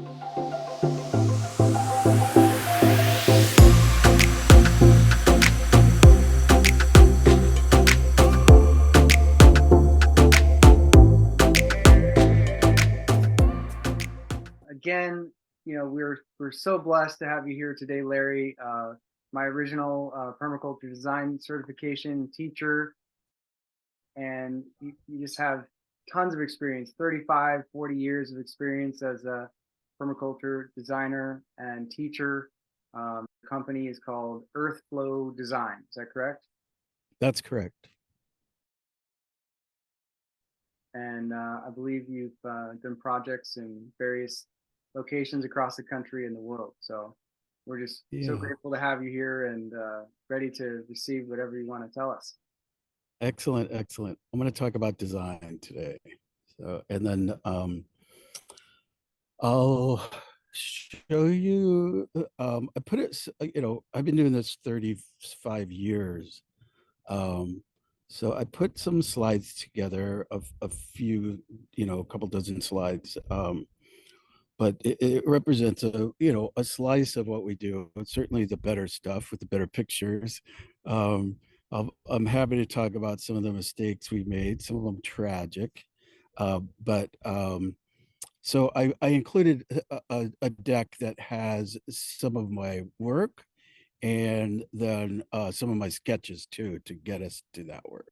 Again, we're so blessed to have you here today, Larry. My original permaculture design certification teacher, and you just have tons of experience, 35, 40 years of experience as a permaculture designer and teacher. The company is called Earthflow Design. Is that correct? That's correct. And I believe you've done projects in various locations across the country and the world. So we're just so Yeah. grateful to have you here and ready to receive whatever you want to tell us. Excellent, excellent. I'm going to talk about design today. So, and then I'll show you. I put it, I've been doing this 35 years. So I put some slides together of a few, a couple dozen slides. But it represents a slice of what we do. It's certainly the better stuff with the better pictures. Um, I'm happy to talk about some of the mistakes we made, some of them tragic. But so I included a deck that has some of my work and then some of my sketches too to get us to that work.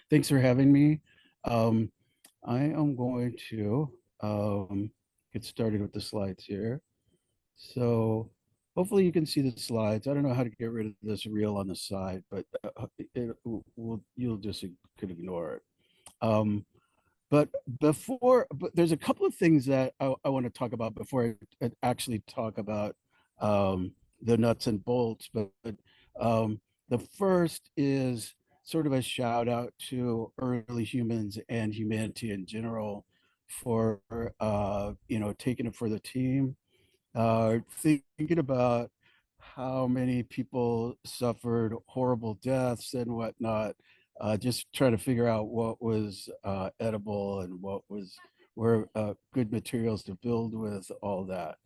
Thanks for having me. Um, I am going to get started with the slides here. So hopefully you can see the slides. I don't know how to get rid of this reel on the side, but you'll just could ignore it. But but there's a couple of things that I want to talk about before I actually talk about the nuts and bolts. But the first is sort of a shout out to early humans and humanity in general for taking it for the team, thinking about how many people suffered horrible deaths and whatnot, just trying to figure out what was edible and what were good materials to build with, all that.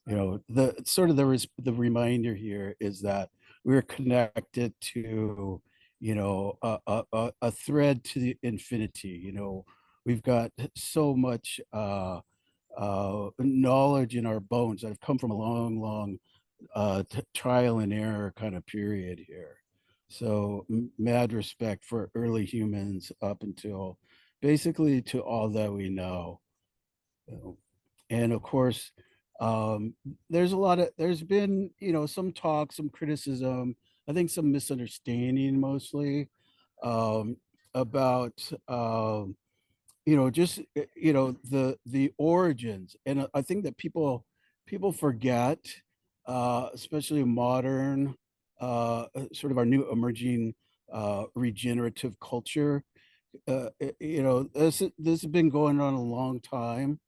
The sort of the reminder here is that we're connected to, a thread to the infinity. We've got so much knowledge in our bones that have come from a long, long trial and error kind of period here. So mad respect for early humans up until basically to all that we know. And of course, there's been, some talk, some criticism, I think some misunderstanding mostly, about just the origins. And I think that people forget, especially modern, sort of our new emerging regenerative culture. This has been going on a long time.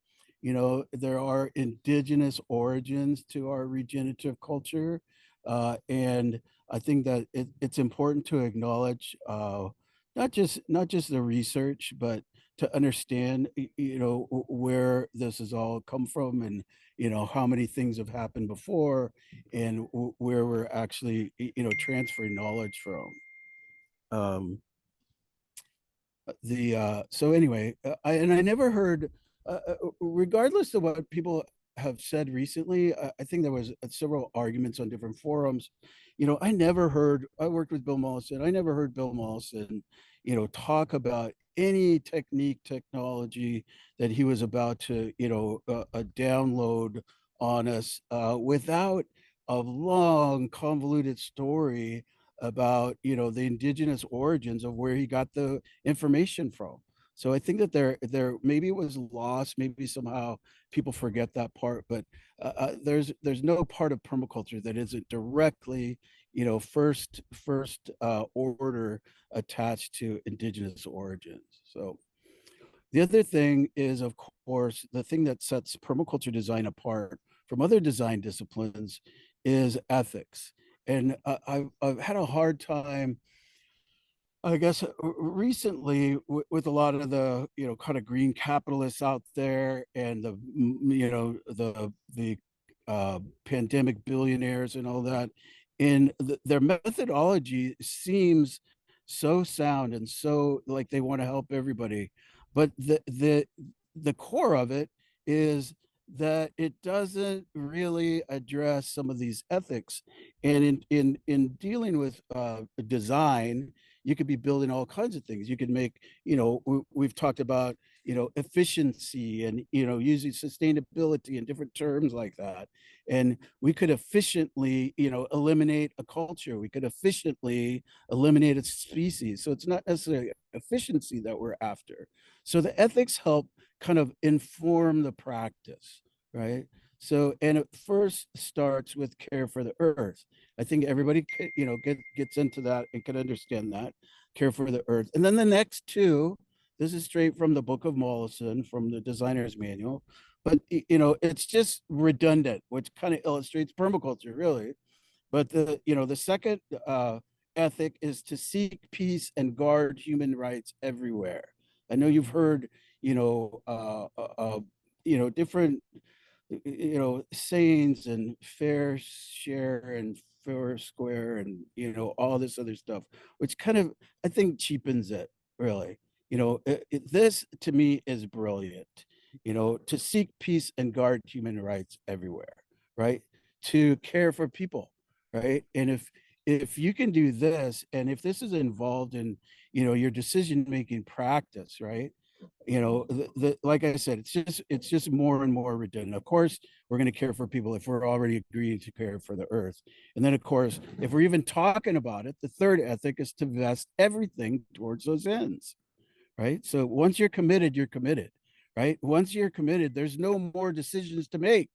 There are indigenous origins to our regenerative culture, and I think that it's important to acknowledge, not just the research, but to understand, where this has all come from, and how many things have happened before, and where we're actually transferring knowledge from. Um, the so anyway, I never heard, regardless of what people have said recently. I think there was several arguments on different forums. I never heard. I worked with Bill Mollison. I never heard Bill Mollison, talk about any technology that he was about to, download on us, without a long, convoluted story about the indigenous origins of where he got the information from. So I think that there maybe it was lost, maybe somehow people forget that part, but there's no part of permaculture that isn't directly, first order attached to indigenous origins. So the other thing is, of course, the thing that sets permaculture design apart from other design disciplines is ethics. And I've had a hard time I guess recently with a lot of the kind of green capitalists out there and the pandemic billionaires and all that, and their methodology seems so sound and so like they want to help everybody, but the core of it is that it doesn't really address some of these ethics. And in dealing with design, you could be building all kinds of things. You could make, we've talked about, efficiency and, using sustainability and different terms like that. And we could efficiently, eliminate a culture. We could efficiently eliminate a species. So it's not necessarily efficiency that we're after. So the ethics help kind of inform the practice, right? So, and it first starts with care for the earth. I think everybody, gets into that and can understand that care for the earth. And then the next two, this is straight from the Book of Mollison, from the Designer's Manual, but it's just redundant, which kind of illustrates permaculture, really. But the second ethic is to seek peace and guard human rights everywhere. I know you've heard, you know, uh, uh, uh, different sayings and fair share and fair square and all this other stuff, which kind of I think cheapens it, really. This to me is brilliant. To seek peace and guard human rights everywhere, right? To care for people, right? And if you can do this, and if this is involved in your decision making practice, right? Like I said, it's just more and more redundant. Of course, we're going to care for people if we're already agreeing to care for the earth. And then, of course, if we're even talking about it, the third ethic is to vest everything towards those ends, right? So once you're committed, right? Once you're committed, there's no more decisions to make,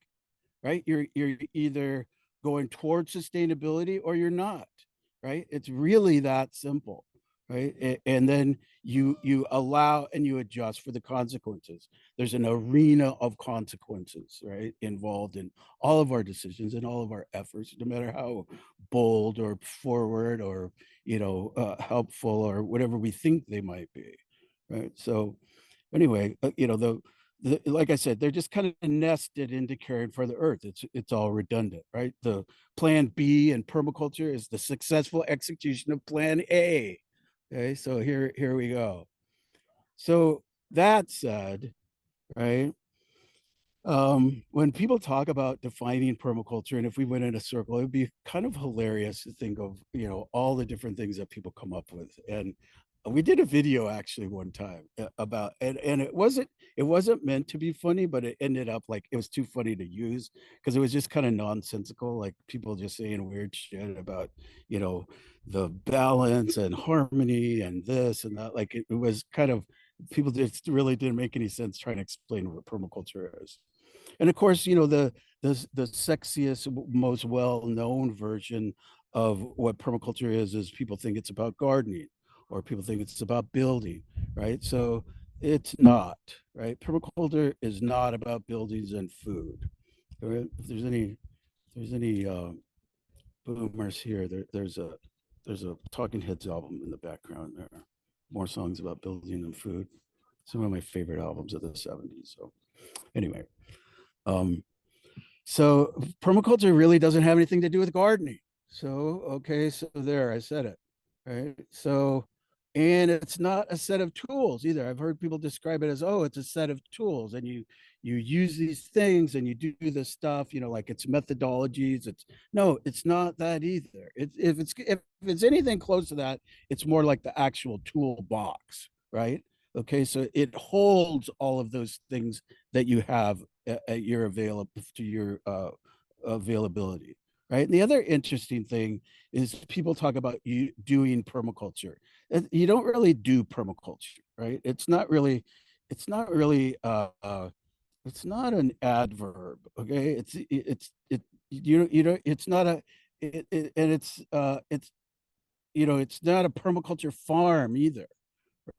right? You're either going towards sustainability or you're not, right? It's really that simple, right? And then you allow and you adjust for the consequences. There's an arena of consequences, right, involved in all of our decisions and all of our efforts, no matter how bold or forward or helpful or whatever we think they might be, right? So anyway, like I said, they're just kind of nested into caring for the earth. It's all redundant, right? The plan B in permaculture is the successful execution of plan A. Okay, so here we go. So that said, right? When people talk about defining permaculture, and if we went in a circle, it would be kind of hilarious to think of, all the different things that people come up with. And we did a video actually one time about, and it wasn't meant to be funny, but it ended up like it was too funny to use because it was just kind of nonsensical, like people just saying weird shit about, you know, the balance and harmony and this and that. Like it was kind of people just really didn't make any sense trying to explain what permaculture is. And of course, the sexiest, most well-known version of what permaculture is people think it's about gardening or people think it's about building, right? So it's not, right? Permaculture is not about buildings and food. Right? If there's any boomers here, there's a Talking Heads album in the background. There are more songs about building and food. Some of my favorite albums of the 70s. So anyway, um, so permaculture really doesn't have anything to do with gardening. So, okay, so there, I said it, right? So, and it's not a set of tools either. I've heard people describe it as, oh, it's a set of tools, and you use these things and you do this stuff, like it's methodologies. It's no, it's not that either. If it's anything close to that, it's more like the actual toolbox, right? Okay, so it holds all of those things that you have at your availability, right? And the other interesting thing is people talk about you doing permaculture. You don't really do permaculture, right? It's not an adverb, okay? It's not a and it's not a permaculture farm either,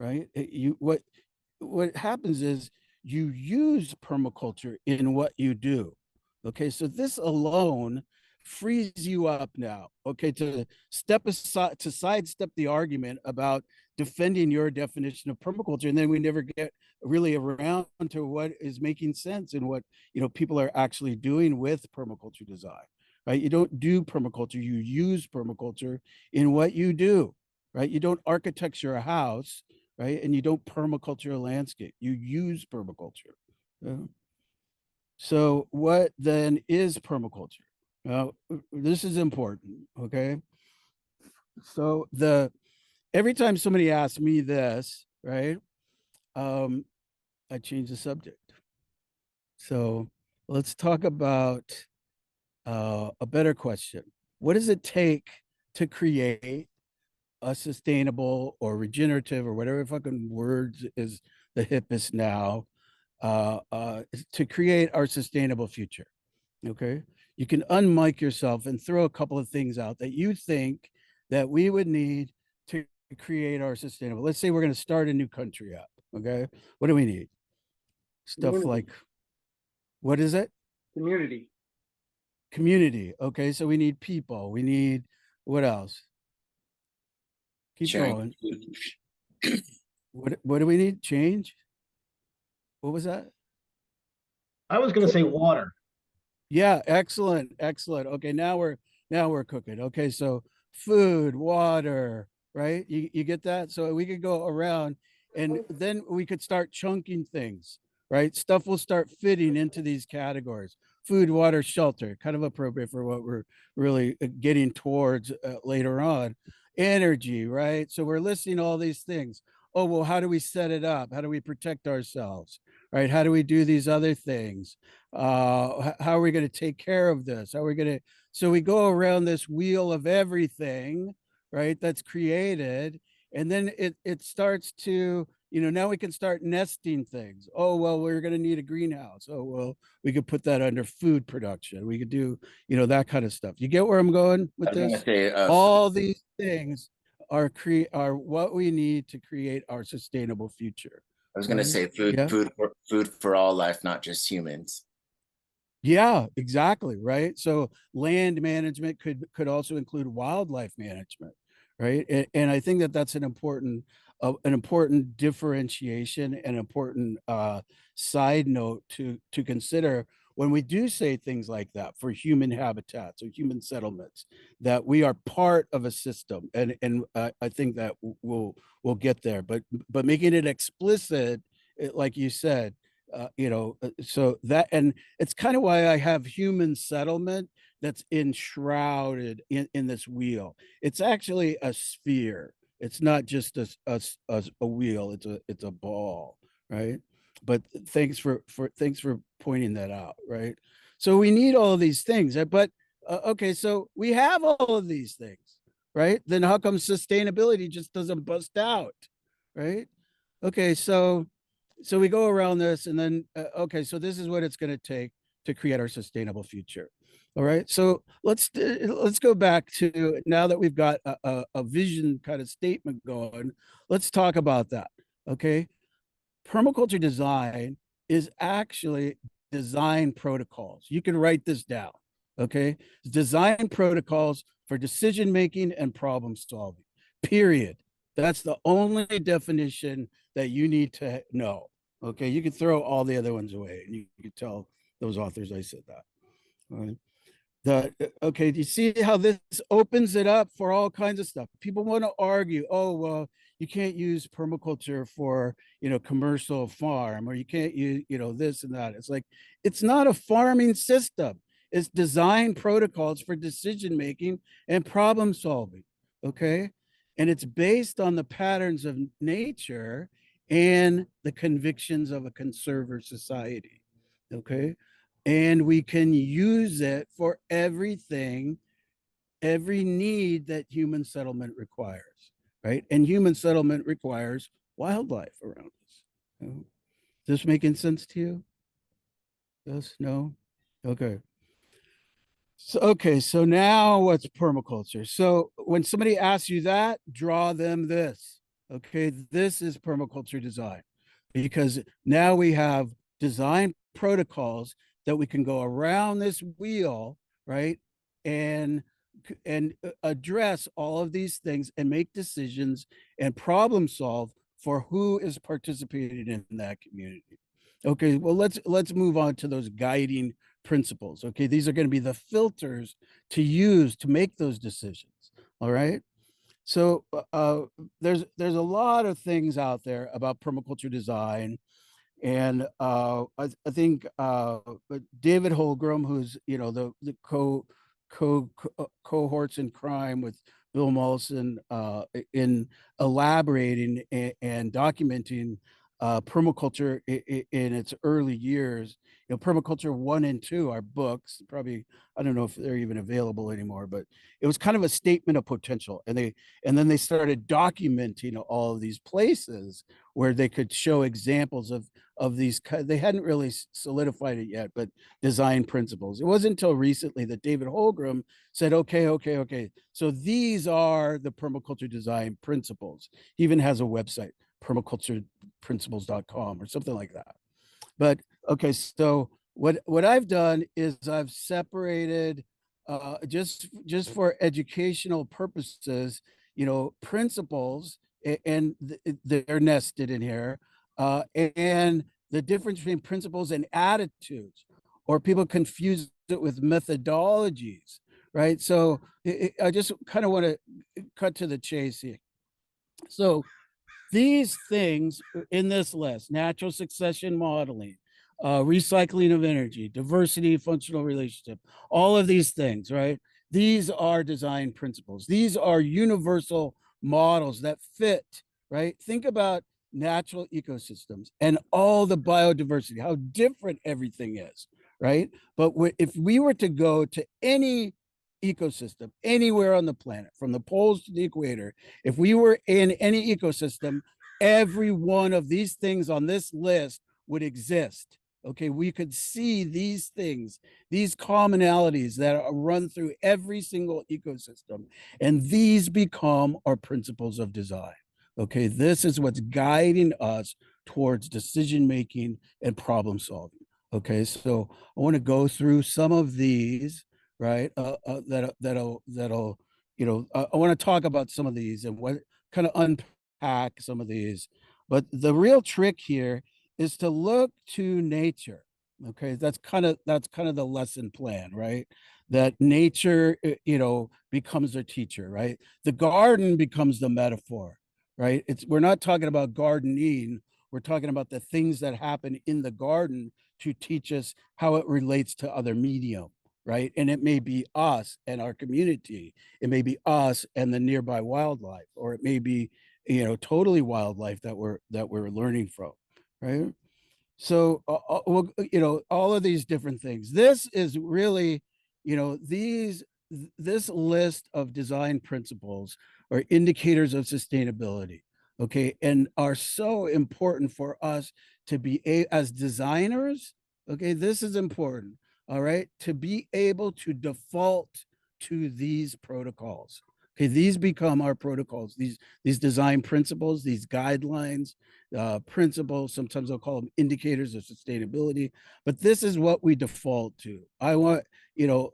right? What happens is you use permaculture in what you do. Okay, so this alone frees you up now, okay, to step aside, to sidestep the argument about defending your definition of permaculture, and then we never get really around to what is making sense and what people are actually doing with permaculture design, right? You don't do permaculture, you use permaculture in what you do, right? You don't architecture a house, right? And you don't permaculture a landscape, you use permaculture. Yeah. So what then is permaculture? Now, this is important, okay? So every time somebody asks me this, right? Um, I change the subject. So let's talk about a better question. What does it take to create a sustainable or regenerative or whatever fucking words is the hippest now, to create our sustainable future? Okay. You can unmic yourself and throw a couple of things out that you think that we would need to create our sustainable. Let's say we're going to start a new country up. Okay. What do we need? Stuff Community. like, what is it? Community. Community. Okay. So we need people. We need, what else? Keep Sharing going. food. What do we need? Change? What was that? I was going to say water. Yeah, excellent, excellent. Okay, now we're cooking. Okay, so food, water, right? You get that? So we could go around and then we could start chunking things, right? Stuff will start fitting into these categories. Food, water, shelter, kind of appropriate for what we're really getting towards later on. Energy, right? So we're listing all these things. Oh, well, how do we set it up? How do we protect ourselves? Right? How do we do these other things? How are we going to take care of this? How are we going to? So we go around this wheel of everything, right? That's created, and then it starts to, now we can start nesting things. Oh, well, we're going to need a greenhouse. Oh, well, we could put that under food production. We could do, that kind of stuff. You get where I'm going with I was this? gonna say, All these things are what we need to create our sustainable future. I was gonna Right? say food, Yeah. food for all life, not just humans. Yeah, exactly, right? So land management could also include wildlife management, right? And I think that that's an important differentiation, an important side note to consider when we do say things like that for human habitats or human settlements, that we are part of a system, and I think that we'll get there, but making it explicit, like you said, so that, and it's kind of why I have human settlement that's enshrouded in this wheel. It's actually a sphere. It's not just a wheel. It's a ball, right? But thanks for pointing that out, right? So we need all of these things, but okay, so we have all of these things, right? Then how come sustainability just doesn't bust out, right? Okay, so we go around this, and then okay, so this is what it's going to take to create our sustainable future. All right, so let's go back to, now that we've got a vision kind of statement going, let's talk about that. Okay, permaculture design is actually design protocols. You can write this down. Okay, design protocols for decision making and problem solving, period. That's the only definition that you need to know. Okay, you can throw all the other ones away, and you can tell those authors I said that. All right. Okay, do you see how this opens it up for all kinds of stuff? People want to argue, oh, well, you can't use permaculture for, commercial farm, or you can't use, this and that. It's like, it's not a farming system. It's design protocols for decision making and problem solving. Okay, and it's based on the patterns of nature and the convictions of a conservative society. Okay, and we can use it for everything, every need that human settlement requires, right? And human settlement requires wildlife around us. Is this making sense to you? Yes, no? Okay. So now what's permaculture? So when somebody asks you that, draw them this. Okay, this is permaculture design, because now we have design protocols that we can go around this wheel, right? address all of these things and make decisions and problem solve for who is participating in that community. Okay, well, let's move on to those guiding principles. Okay, these are going to be the filters to use to make those decisions. All right. So there's a lot of things out there about permaculture design, and I think David Holgram, who's the cohorts in crime with Bill Mollison, in elaborating and documenting permaculture in its early years. Permaculture 1 and 2 are books. Probably, I don't know if they're even available anymore, but it was kind of a statement of potential. And then they started documenting all of these places where they could show examples of these. They hadn't really solidified it yet, but design principles. It wasn't until recently that David Holgram said, okay. So these are the permaculture design principles. He even has a website, permacultureprinciples.com or something like that. But okay, so what I've done is I've separated just for educational purposes, principles, and they're nested in here, and the difference between principles and attitudes, or people confuse it with methodologies, right? So I just kind of want to cut to the chase here. So these things in this list: natural succession modeling, recycling of energy, diversity, functional relationship, all of these things, right? These are design principles. These are universal models that fit, right? Think about natural ecosystems and all the biodiversity, how different everything is, right? But if we were to go to any ecosystem anywhere on the planet, from the poles to the equator, if we were in any ecosystem, every one of these things on this list would exist. Okay, we could see these things, these commonalities that run through every single ecosystem, and these become our principles of design. Okay, this is what's guiding us towards decision making and problem solving. Okay, so I want to go through some of these, right? That'll I want to talk about some of these and what kind of unpack some of these. But the real trick here is to look to nature. Okay, that's kind of the lesson plan, right? That nature, becomes their teacher, right? The garden becomes the metaphor, right? We're not talking about gardening. We're talking about the things that happen in the garden to teach us how it relates to other medium, right? And it may be us and our community. It may be us and the nearby wildlife, or it may be, totally wildlife that we're learning from, right? So, all of these different things. This is really, this list of design principles are indicators of sustainability, okay, and are so important for us to be as designers. Okay, this is important. All right, to be able to default to these protocols. Okay, these become our protocols. These design principles, these guidelines, principles. Sometimes I'll call them indicators of sustainability, but this is what we default to. I want,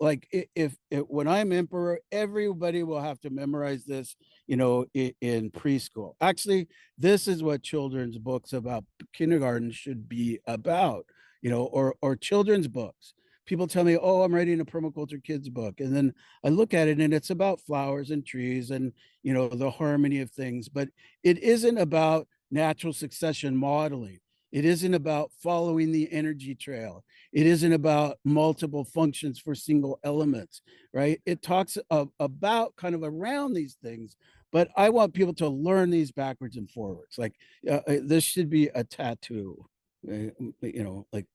like if when I'm emperor, everybody will have to memorize this, in preschool. Actually, this is what children's books about kindergarten should be about, or children's books. People tell me, oh, I'm writing a permaculture kids book. And then I look at it and it's about flowers and trees and, the harmony of things. But it isn't about natural succession modeling. It isn't about following the energy trail. It isn't about multiple functions for single elements, right? It talks about kind of around these things, but I want people to learn these backwards and forwards. Like this should be a tattoo, like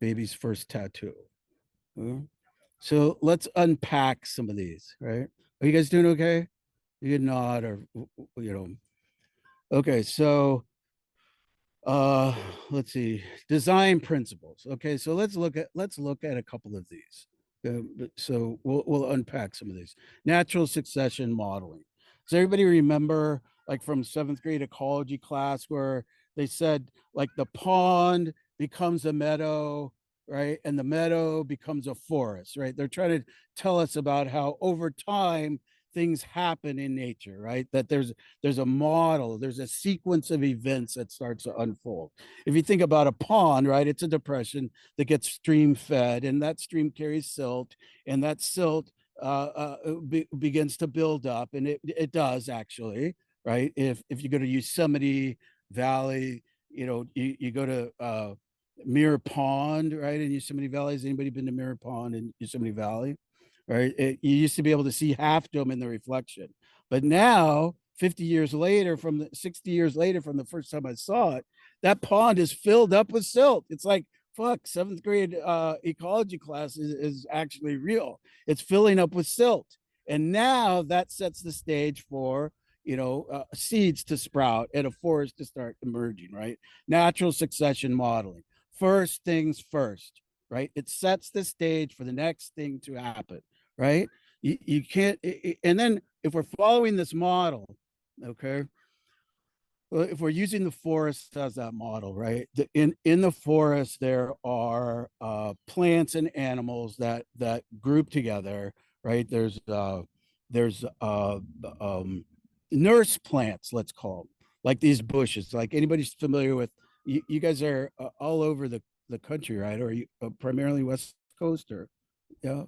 baby's first tattoo. So let's unpack some of these, right? Are you guys doing okay? You can nod or, Okay, so let's see, design principles. Okay, so let's look at a couple of these. So we'll unpack some of these. Natural succession modeling. Does everybody remember, like from 7th grade ecology class, where they said like the pond becomes a meadow, right? And the meadow becomes a forest, right? They're trying to tell us about how over time things happen in nature, right? That there's a model, there's a sequence of events that starts to unfold. If you think about a pond, right, it's a depression that gets stream fed, and that stream carries silt, and that silt begins to build up, and it does actually, right? If you go to Yosemite Valley, you go to Mirror Pond, right, in Yosemite Valley. Has anybody been to Mirror Pond in Yosemite Valley? Right, you used to be able to see Half Dome in the reflection, but now 50 years later, 60 years later from the first time I saw it, that pond is filled up with silt. It's like, fuck, seventh grade ecology class is actually real. It's filling up with silt, and now that sets the stage for seeds to sprout and a forest to start emerging, right? Natural succession modeling. First things first, right? It sets the stage for the next thing to happen, right? You can't, and then if we're following this model, okay, well, if we're using the forest as that model, right? In the forest, there are plants and animals that group together, right? There's nurse plants, let's call them, like these bushes. Like anybody's familiar with, you guys are all over the country, right? Or are you primarily West Coast, or yeah?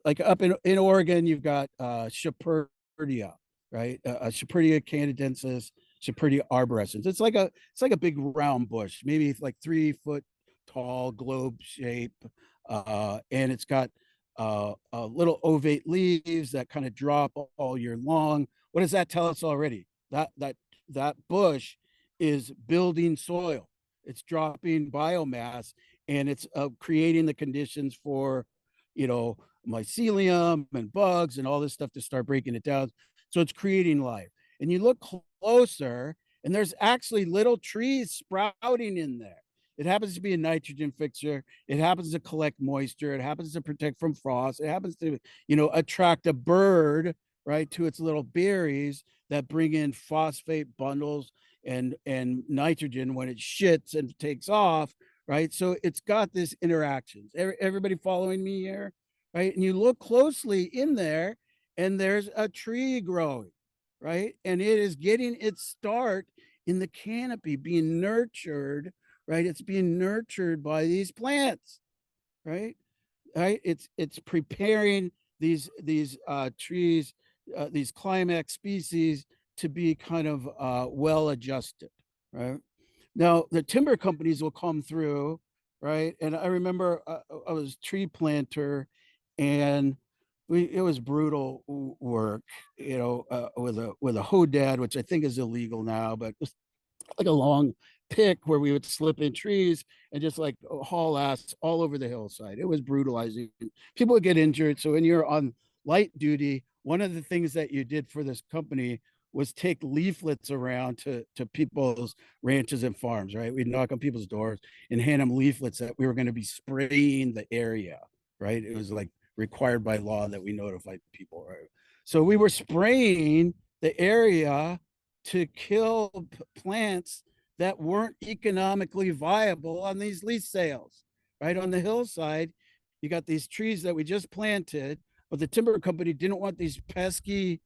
Like up in Oregon, you've got Shaperdia, right? Shaperdia canadensis, Shaperdia arborescens. It's like a big round bush, maybe like 3 foot tall, globe shape, and it's got little ovate leaves that kind of drop all year long. What does that tell us already? That bush is building soil. It's dropping biomass, and it's creating the conditions for, mycelium and bugs and all this stuff to start breaking it down. So it's creating life. And you look closer, and there's actually little trees sprouting in there. It happens to be a nitrogen fixer. It happens to collect moisture. It happens to protect from frost. It happens to, attract a bird, right, to its little berries that bring in phosphate bundles and nitrogen when it shits and takes off, right? So it's got this interactions. Everybody following me here, right? And you look closely in there, and there's a tree growing, right? And it is getting its start in the canopy, being nurtured, right? It's being nurtured by these plants, right? Right? It's preparing these trees, these climax species to be kind of well adjusted, right? Now the timber companies will come through, right? And I remember I was tree planter, and it was brutal work, with a hodad, which I think is illegal now, but like a long pick where we would slip in trees and just like haul ass all over the hillside. It was brutalizing. People would get injured. So when you're on light duty, one of the things that you did for this company was take leaflets around to people's ranches and farms, right? We'd knock on people's doors and hand them leaflets that we were going to be spraying the area, right? It was like required by law that we notified people, right? So we were spraying the area to kill plants that weren't economically viable on these lease sales, right? On the hillside, you got these trees that we just planted, but the timber company didn't want these pesky,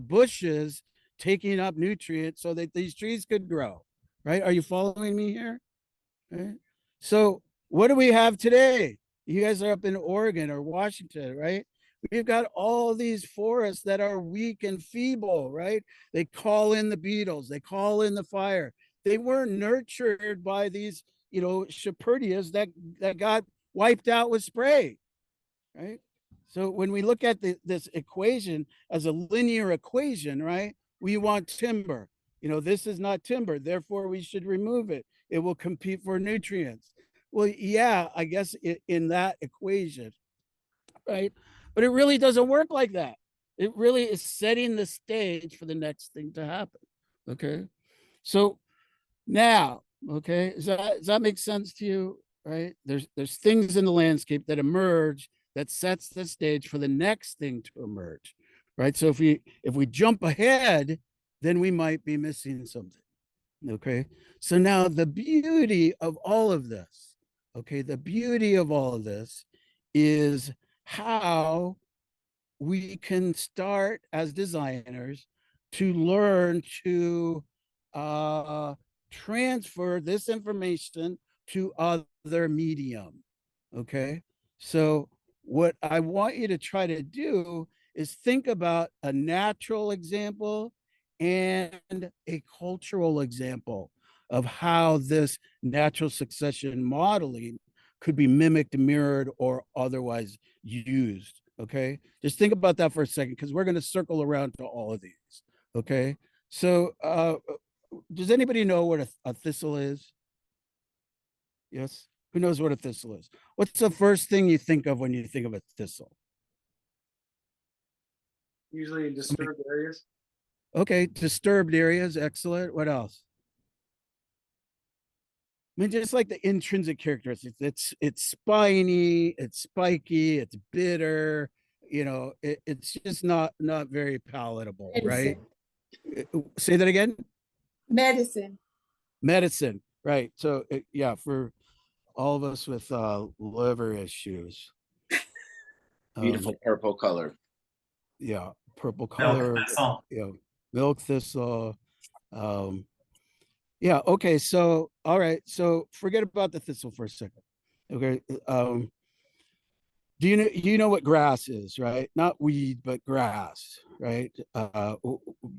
bushes taking up nutrients so that these trees could grow, right? Are you following me here? Right? So what do we have today? You guys are up in Oregon or Washington, right? We've got all these forests that are weak and feeble, right? They call in the beetles, they call in the fire. They weren't nurtured by these, Shaperdias that got wiped out with spray, right? So when we look at this equation as a linear equation, right? We want timber. This is not timber, therefore we should remove it. It will compete for nutrients. Well, yeah, I guess in that equation, right? But it really doesn't work like that. It really is setting the stage for the next thing to happen. Okay. So now, okay, does that make sense to you? Right? There's things in the landscape that emerge that sets the stage for the next thing to emerge. Right. So if we jump ahead, then we might be missing something. Okay. So now the beauty of all of this, Okay, the beauty of all of this is how we can start as designers to learn to uh, transfer this information to other medium. Okay, so what I want you to try to do is think about a natural example and a cultural example of how this natural succession modeling could be mimicked, mirrored, or otherwise used. Okay, just think about that for a second, because we're going to circle around to all of these. Okay, so does anybody know what a thistle is? Yes, who knows what a thistle is? What's the first thing you think of when you think of a thistle? Usually in Somebody- disturbed areas. Okay, disturbed areas, excellent. What else? I mean, just like the intrinsic characteristics, it's spiny, it's spiky, it's bitter. You know, it's just not very palatable, right? Say that again. Medicine. Medicine, right? So yeah, for all of us with liver issues, Beautiful purple color. yeah, purple Milk color, thistle. you know, milk thistle. Yeah, okay, so all right, so forget about the thistle for a second. Okay, you know what grass is, right? Not weed, but grass, right?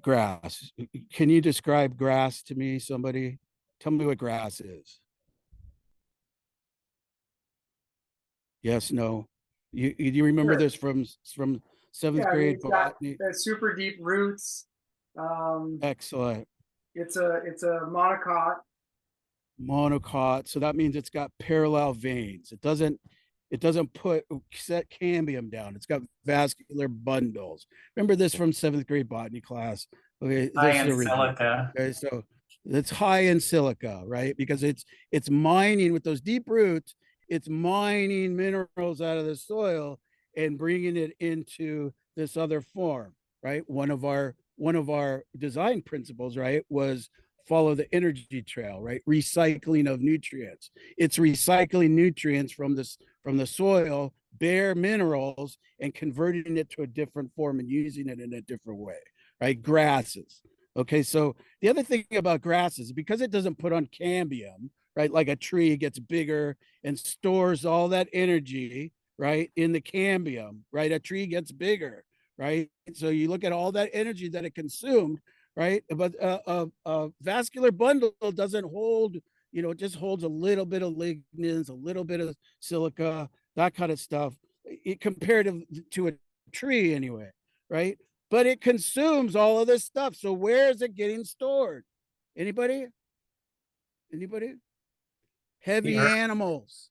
Grass. Can you describe grass to me, somebody? Tell me what grass is. Yes, no. You remember Sure. this from seventh Yeah, I mean, grade it's got botany? that super deep roots. Excellent. It's a monocot. Monocot. So that means it's got parallel veins. It doesn't put set cambium down. It's got vascular bundles. Remember this from seventh grade botany class. Okay, High this is in a review. silica. Okay, so it's high in silica, right? Because it's mining with those deep roots. It's mining minerals out of the soil and bringing it into this other form, right? One of our design principles, right, was follow the energy trail, right? Recycling of nutrients. It's recycling nutrients from the soil, bare minerals, and converting it to a different form and using it in a different way, right? Grasses. Okay, so the other thing about grasses, because it doesn't put on cambium, right? Like a tree gets bigger and stores all that energy, right, in the cambium, right? A tree gets bigger, right? So you look at all that energy that it consumed, right? But a vascular bundle doesn't hold, it just holds a little bit of lignins, a little bit of silica, that kind of stuff, compared to a tree anyway, right? But it consumes all of this stuff. So where is it getting stored? Anybody? Anybody? Heavy earth. animals.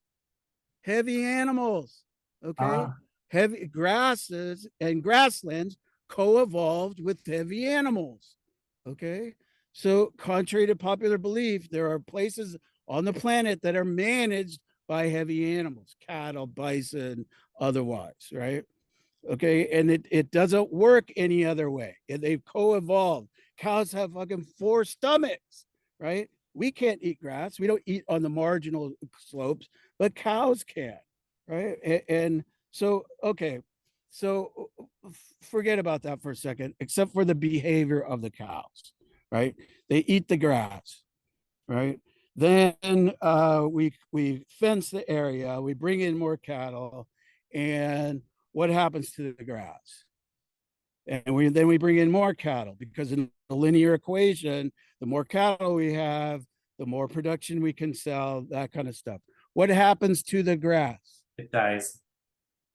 Heavy animals. Okay. Heavy grasses and grasslands co-evolved with heavy animals. Okay. So contrary to popular belief, there are places on the planet that are managed by heavy animals, cattle, bison, otherwise, right? Okay, and it doesn't work any other way. They've co-evolved. Cows have fucking 4 stomachs, right? We can't eat grass. We don't eat on the marginal slopes, but cows can, right? And so, okay, so forget about that for a second, except for the behavior of the cows, right? They eat the grass, right? Then we fence the area, we bring in more cattle, and what happens to the grass? And we bring in more cattle, because in the linear equation, the more cattle we have, the more production we can sell, that kind of stuff. What happens to the grass? It dies.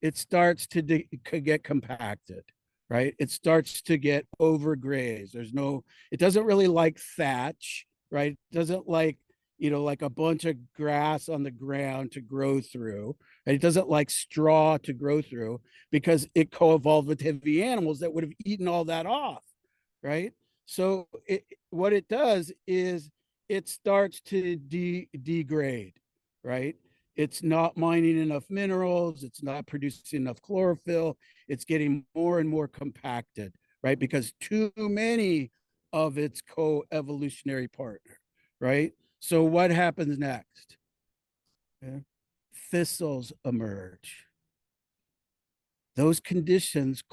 It starts to get compacted, right? It starts to get overgrazed. It doesn't really like thatch, right? It doesn't like, like a bunch of grass on the ground to grow through. And it doesn't like straw to grow through, because it co-evolved with heavy animals that would have eaten all that off, right? So what it does is it starts to degrade, right? It's not mining enough minerals. It's not producing enough chlorophyll. It's getting more and more compacted, right? Because too many of its co-evolutionary partner, right? So what happens next? Yeah. thistles emerge. Those conditions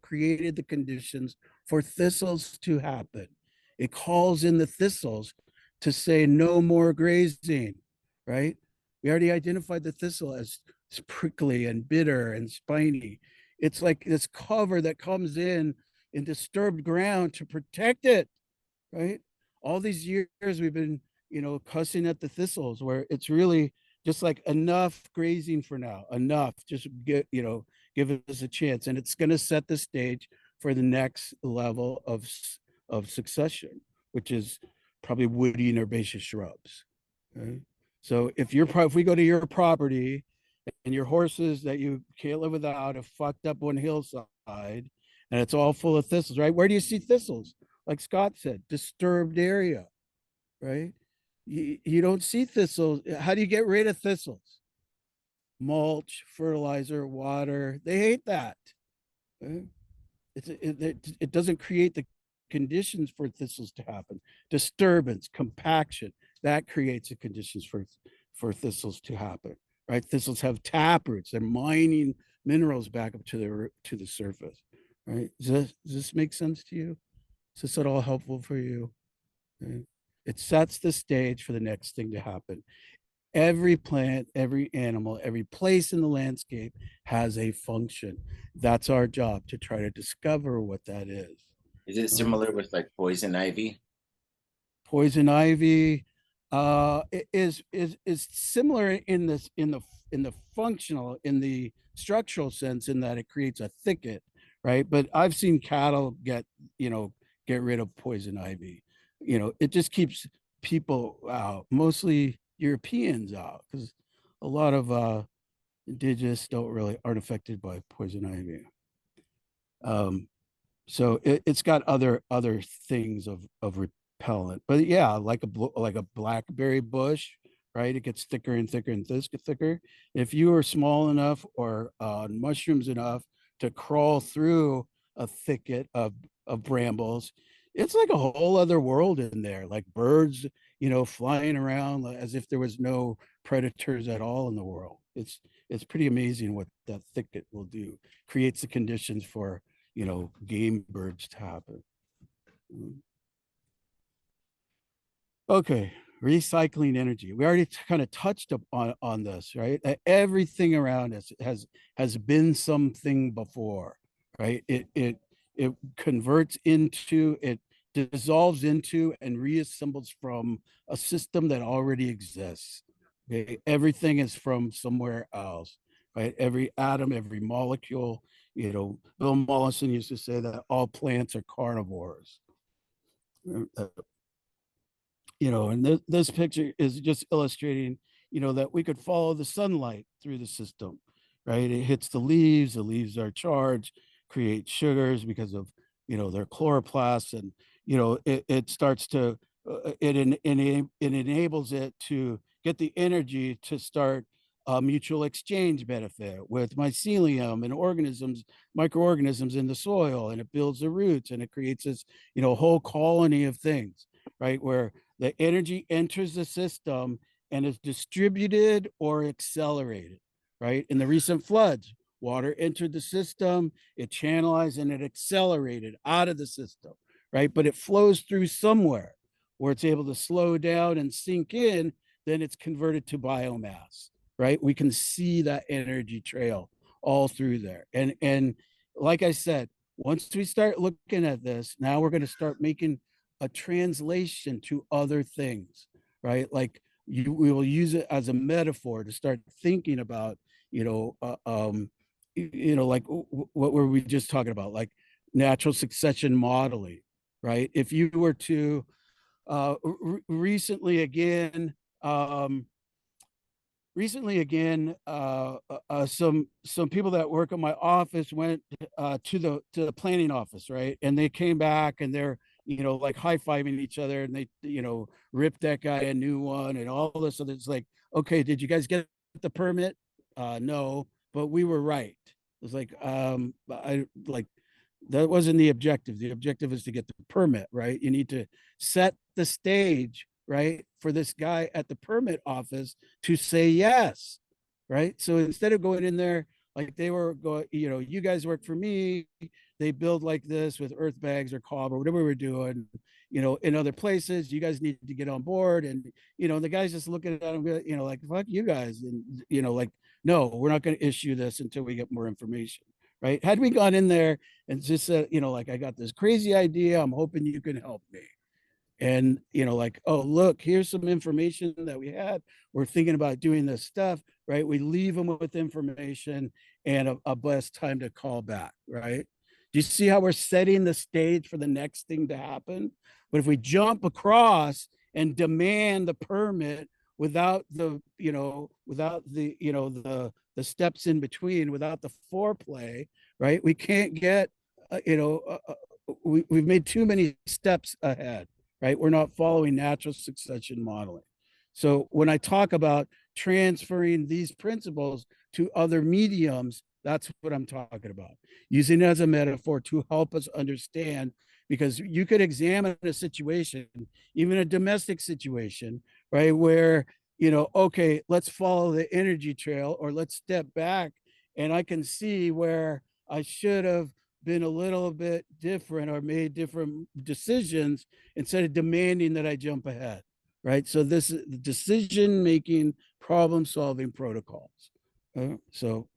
created the conditions for thistles to happen. It calls in the thistles to say no more grazing, right? We already identified the thistle as prickly and bitter and spiny. It's like this cover that comes in disturbed ground to protect it, right? All these years we've been, cussing at the thistles, where it's really just like enough grazing for now, enough, just give us a chance. And it's going to set the stage for the next level of succession, which is probably woody and herbaceous shrubs. Okay? So if we go to your property and your horses that you can't live without have fucked up one hillside and it's all full of thistles, right? Where do you see thistles? Like Scott said, disturbed area, right? You don't see thistles. How do you get rid of thistles? Mulch, fertilizer, water. They hate that. Right? It doesn't create the conditions for thistles to happen. Disturbance, compaction, that creates the conditions for thistles to happen, right? Thistles have tap roots. They're mining minerals back up to the surface, right? Does this make sense to you? Is this at all helpful for you? Okay. It sets the stage for the next thing to happen. Every plant, every animal, every place in the landscape has a function. That's our job, to try to discover what that is. Is it similar with like poison ivy? Poison ivy is similar in the functional, in the structural sense, in that it creates a thicket, right? But I've seen cattle get rid of poison ivy. It just keeps people out, mostly Europeans out, because a lot of indigenous aren't affected by poison ivy. So it's got other things of repellent, but yeah, like a blackberry bush, right? It gets thicker and thicker and thicker. If you are small enough or mushrooms enough to crawl through a thicket of brambles, it's like a whole other world in there, like birds, flying around as if there was no predators at all in the world. It's pretty amazing what that thicket will do. Creates the conditions for game birds to happen. Okay, recycling energy. We already kind of touched on this, right? Everything around us has been something before, right? It converts into, it dissolves into, and reassembles from a system that already exists. Okay, everything is from somewhere else, right? Every atom, every molecule. Bill Mollison used to say that all plants are carnivores. And this picture is just illustrating, that we could follow the sunlight through the system, right? It hits the leaves are charged, create sugars because of, their chloroplasts, and, it starts to, it enables it to get the energy to start a mutual exchange benefit with mycelium and microorganisms in the soil, and it builds the roots, and it creates this, whole colony of things, right? Where the energy enters the system and is distributed or accelerated, right? In the recent floods, water entered the system, it channelized, and it accelerated out of the system, right? But it flows through somewhere where it's able to slow down and sink in, then it's converted to biomass, right? We can see that energy trail all through there. And like I said, once we start looking at this, now we're going to start making a translation to other things, right? Like we will use it as a metaphor to start thinking about, like what were we just talking about? Like natural succession modeling, right? If you were to recently again, some people that work in my office went to the planning office, right? And they came back and they're like high-fiving each other, and they ripped that guy a new one and all this. So it's like, okay, did you guys get the permit? No, but we were right. It was like, that wasn't the objective. The objective is to get the permit, right? You need to set the stage, right, for this guy at the permit office to say yes, right? So instead of going in there like they were going, you guys work for me, they build like this with earth bags or cob or whatever we're doing, in other places. You guys need to get on board. And, the guys just looking at them, like, fuck you guys. And, like, no, we're not going to issue this until we get more information. Right. Had we gone in there and just said, like, I got this crazy idea, I'm hoping you can help me. And, like, oh, look, here's some information that we had. We're thinking about doing this stuff, right? We leave them with information and a blessed time to call back, right? Do you see how we're setting the stage for the next thing to happen? But if we jump across and demand the permit without the steps in between, without the foreplay, right? We can't get, we've made too many steps ahead, right? We're not following natural succession modeling. So when I talk about transferring these principles to other mediums, that's what I'm talking about. Using it as a metaphor to help us understand, because you could examine a situation, even a domestic situation, right? Where, okay, let's follow the energy trail, or let's step back and I can see where I should have been a little bit different or made different decisions instead of demanding that I jump ahead, right? So this is the decision-making, problem-solving protocols. So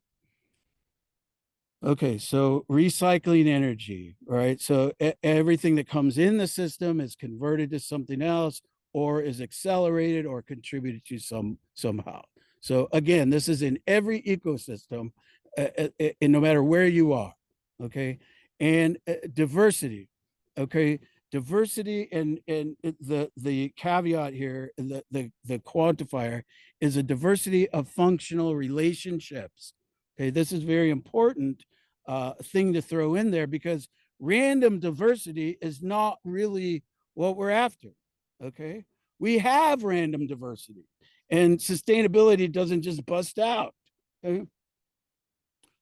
okay, so recycling energy, right? So everything that comes in the system is converted to something else, or is accelerated or contributed to somehow. So again, this is in every ecosystem, and no matter where you are, okay? And diversity, okay? Diversity and the caveat here, the quantifier is a diversity of functional relationships. Okay, this is very important thing to throw in there, because random diversity is not really what we're after. Okay, we have random diversity, and sustainability doesn't just bust out. Okay?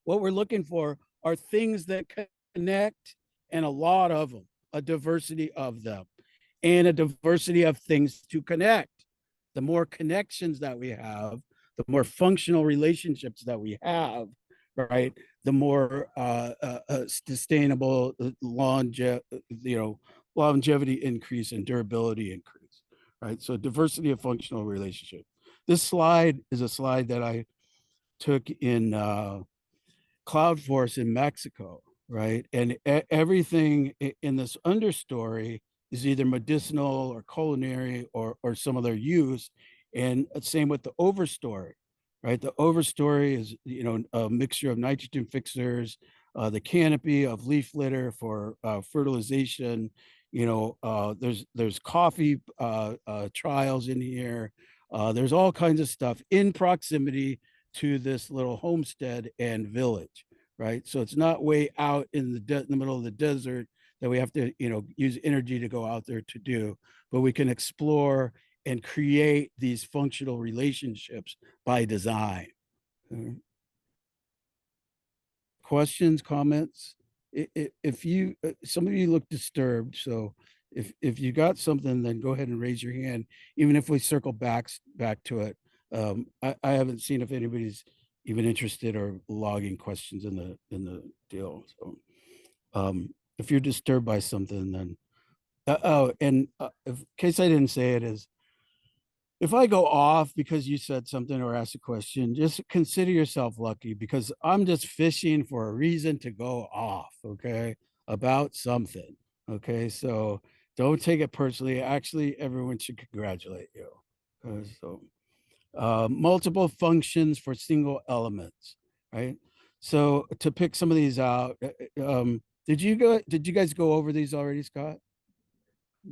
What we're looking for are things that connect, and a lot of them, a diversity of them, and a diversity of things to connect. The more connections that we have, the more functional relationships that we have, right? The more sustainable longevity increase and durability increase, right? So diversity of functional relationship. This slide is a slide that I took in CloudForce in Mexico, right? And everything in this understory is either medicinal or culinary or some other use. And same with the overstory, right? The overstory is, a mixture of nitrogen fixers, the canopy of leaf litter for fertilization. There's coffee trials in here. There's all kinds of stuff in proximity to this little homestead and village, right? So it's not way out in the middle of the desert that we have to, use energy to go out there to do, but we can explore and create these functional relationships by design. Questions, comments? If you, some of you look disturbed, so if you got something, then go ahead and raise your hand, even if we circle back to it. I haven't seen if anybody's even interested or logging questions in the deal. So if you're disturbed by something, then in case I didn't say it, is if I go off because you said something or asked a question, just consider yourself lucky, because I'm just fishing for a reason to go off, okay, about something. Okay, so don't take it personally. Actually, everyone should congratulate you. So multiple functions for single elements, right? So to pick some of these out, did you guys go over these already, Scott?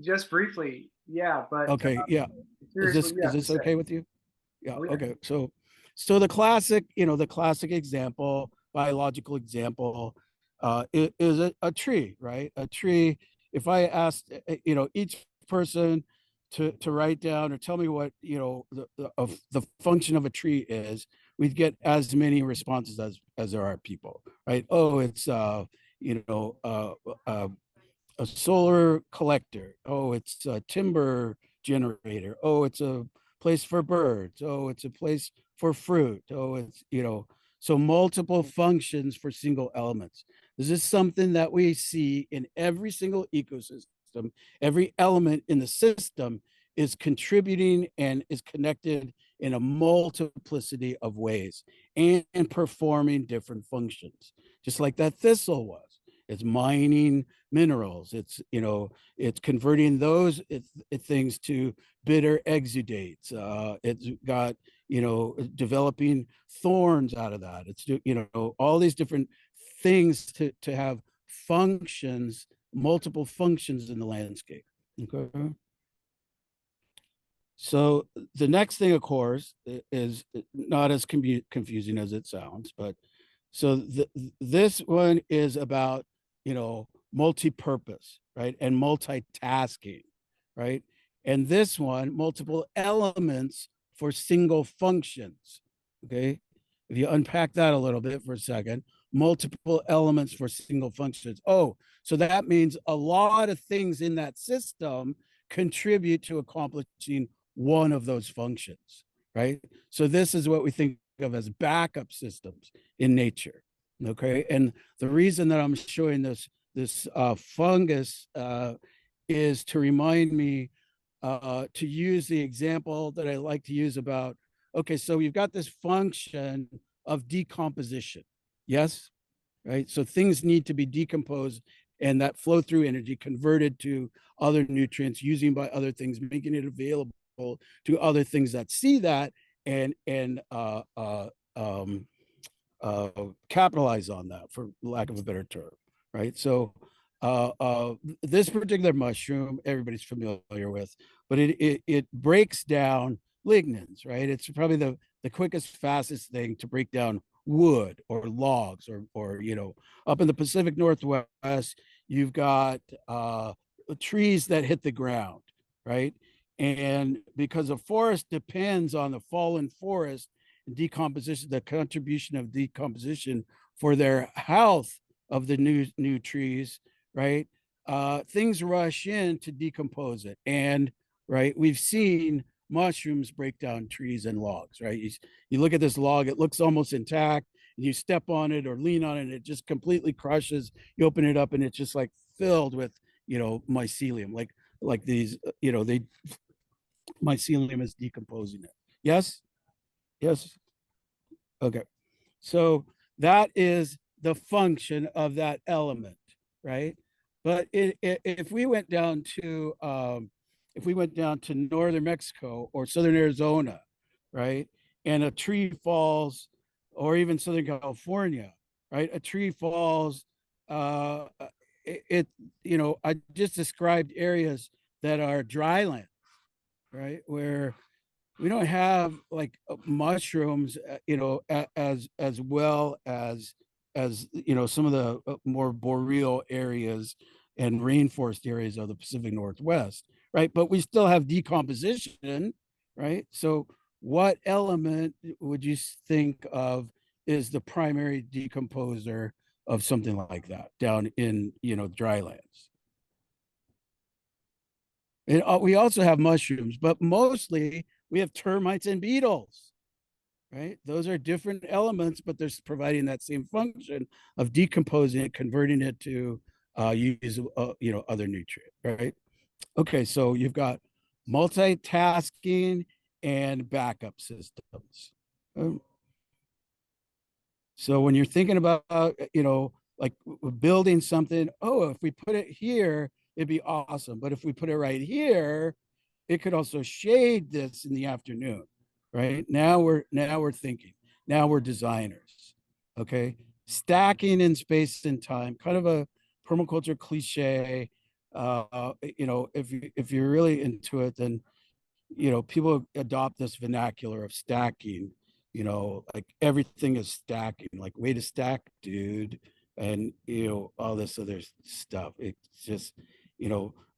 Just briefly, yeah, but Okay, yeah. here's what you Is have to this say. okay with you? Yeah, Oh, yeah. okay. So the classic, the classic example, biological example, is a tree, right? A tree. If I asked, each person to write down or tell me what, the function of a tree is, we'd get as many responses as there are people, right? Oh, it's a solar collector. Oh, it's a timber generator. Oh, it's a place for birds. Oh, it's a place for fruit. Oh, it's, so multiple functions for single elements. This is something that we see in every single ecosystem. Every element in the system is contributing and is connected in a multiplicity of ways and performing different functions, just like that thistle was. It's mining minerals. It's converting those things to bitter exudates. It's got, developing thorns out of that. It's, all these different things to have functions, multiple functions in the landscape. Okay. So the next thing, of course, is not as confusing as it sounds, but so this one is about, multi-purpose, right? And multitasking, right? And this one, multiple elements for single functions, okay? If you unpack that a little bit for a second, multiple elements for single functions. Oh, so that means a lot of things in that system contribute to accomplishing one of those functions, right? So this is what we think of as backup systems in nature. Okay, and the reason that I'm showing this fungus is to remind me to use the example that I like to use about, okay, so you've got this function of decomposition. Yes, right? So things need to be decomposed and that flow through energy converted to other nutrients, using by other things, making it available to other things that see that and capitalize on that, for lack of a better term, right? So this particular mushroom everybody's familiar with, but it breaks down lignins, right? It's probably the quickest, fastest thing to break down wood or logs or up in the Pacific Northwest, you've got trees that hit the ground, right? And because a forest depends on the fallen forest decomposition, the contribution of decomposition for their health of the new trees, right? Things rush in to decompose it. And right, we've seen mushrooms break down trees and logs, right? You look at this log, it looks almost intact, and you step on it or lean on it, and it just completely crushes. You open it up and it's just like filled with, mycelium, like these, mycelium is decomposing it. Yes? Yes. Okay. So that is the function of that element, right? But if we went down to northern Mexico or southern Arizona, right, and a tree falls, or even Southern California, right, a tree falls, I just described areas that are dry land, right, where we don't have like mushrooms, as well as some of the more boreal areas and rainforest areas of the Pacific Northwest, right? But we still have decomposition, right? So what element would you think of is the primary decomposer of something like that down in, dry lands? And we also have mushrooms, but mostly we have termites and beetles, right? Those are different elements, but they're providing that same function of decomposing it, converting it to use, other nutrient, right? Okay, so you've got multitasking and backup systems. So when you're thinking about, like building something, oh, if we put it here, it'd be awesome. But if we put it right here, it could also shade this in the afternoon, right? Now we're thinking, now we're designers, okay? Stacking in space and time, kind of a permaculture cliche. If you're really into it, then people adopt this vernacular of stacking, like everything is stacking, like way to stack, dude, and all this other stuff. It's just,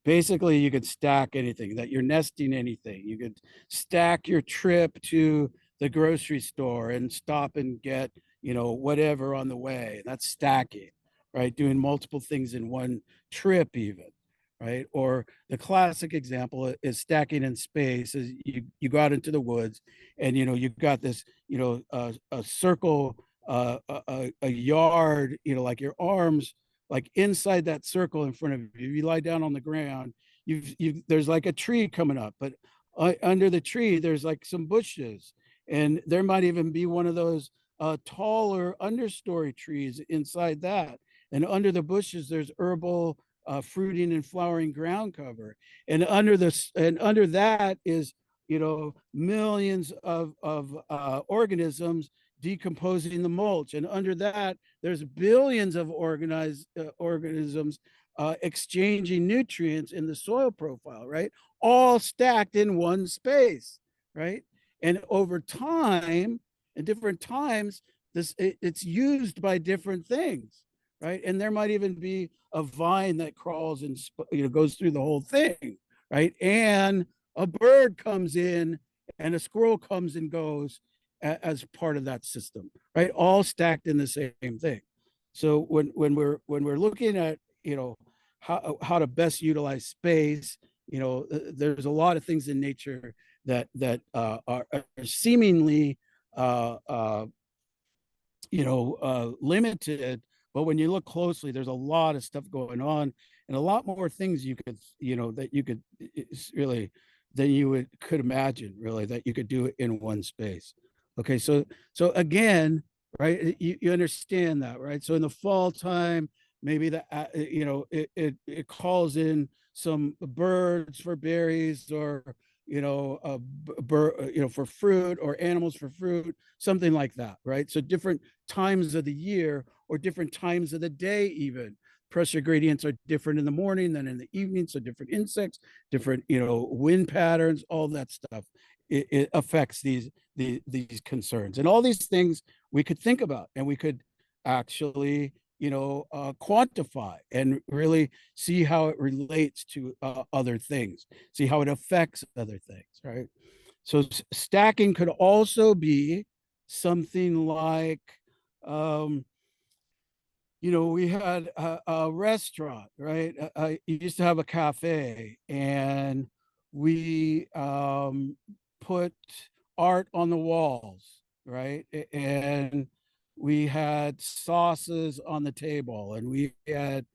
basically you could stack anything, that you're nesting anything. You could stack your trip to the grocery store and stop and get, whatever on the way. That's stacking, right? Doing multiple things in one trip even, right? Or the classic example is stacking in space. Is you go out into the woods, and you've got this a circle, a yard, like your arms, like inside that circle in front of you. You lie down on the ground, you've there's like a tree coming up, but under the tree there's like some bushes, and there might even be one of those taller understory trees inside that, and under the bushes there's herbal fruiting and flowering ground cover, and under that is millions of organisms decomposing the mulch, and under that there's billions of organisms exchanging nutrients in the soil profile, right? All stacked in one space, right? And over time, at different times, it's used by different things, right? And there might even be a vine that crawls and goes through the whole thing, right? And a bird comes in, and a squirrel comes and goes as part of that system, right? All stacked in the same thing. So when we're looking at how to best utilize space, there's a lot of things in nature that are seemingly limited, but when you look closely, there's a lot of stuff going on, and a lot more things you could that you could really than you could imagine, really, that you could do in one space. Okay, so again, right, you understand that, right? So in the fall time, maybe it calls in some birds for berries, or for fruit, or animals for fruit, something like that, right? So different times of the year, or different times of the day, even pressure gradients are different in the morning than in the evening. So different insects, different wind patterns, all that stuff, it affects these concerns, and all these things we could think about, and we could actually quantify and really see how it relates to other things, see how it affects other things, right? So stacking could also be something like we had a restaurant, right? I used to have a cafe, and we put art on the walls, right? And we had sauces on the table, and we had,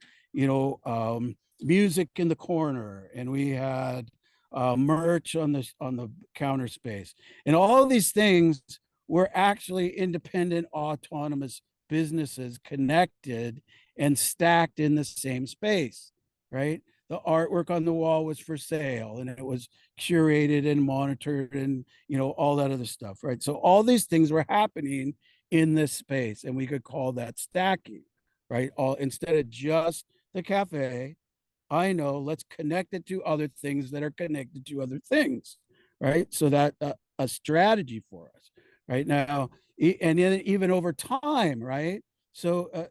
music in the corner, and we had merch on the counter space, and all of these things were actually independent, autonomous businesses connected and stacked in the same space, right? The artwork on the wall was for sale, and it was curated and monitored, and all that other stuff, right? So all these things were happening in this space, and we could call that stacking, right? All instead of just the cafe, I know, let's connect it to other things that are connected to other things, right? So that a strategy for us right now, and then even over time, right? So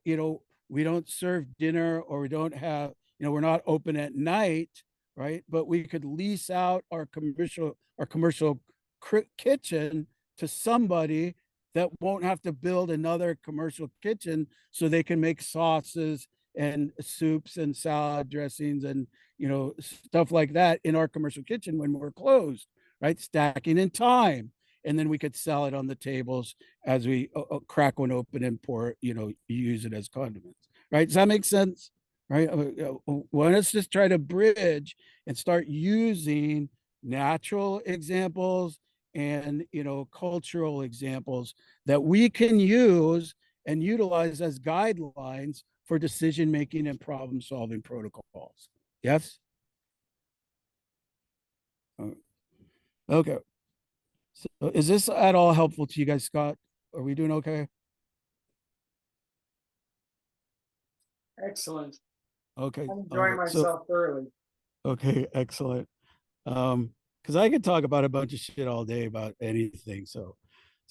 we don't serve dinner, or we don't have, we're not open at night, right? But we could lease out our commercial kitchen to somebody that won't have to build another commercial kitchen, so they can make sauces and soups and salad dressings and stuff like that in our commercial kitchen when we're closed, right? Stacking in time, and then we could sell it on the tables as we crack one open and pour, use it as condiments, right? Does that make sense? Right? Well, let's just try to bridge and start using natural examples and cultural examples that we can use and utilize as guidelines for decision making and problem solving protocols. Yes. Okay. So is this at all helpful to you guys, Scott? Are we doing okay? Excellent. Okay. I'm enjoying myself thoroughly. Okay, excellent. Because I could talk about a bunch of shit all day about anything. So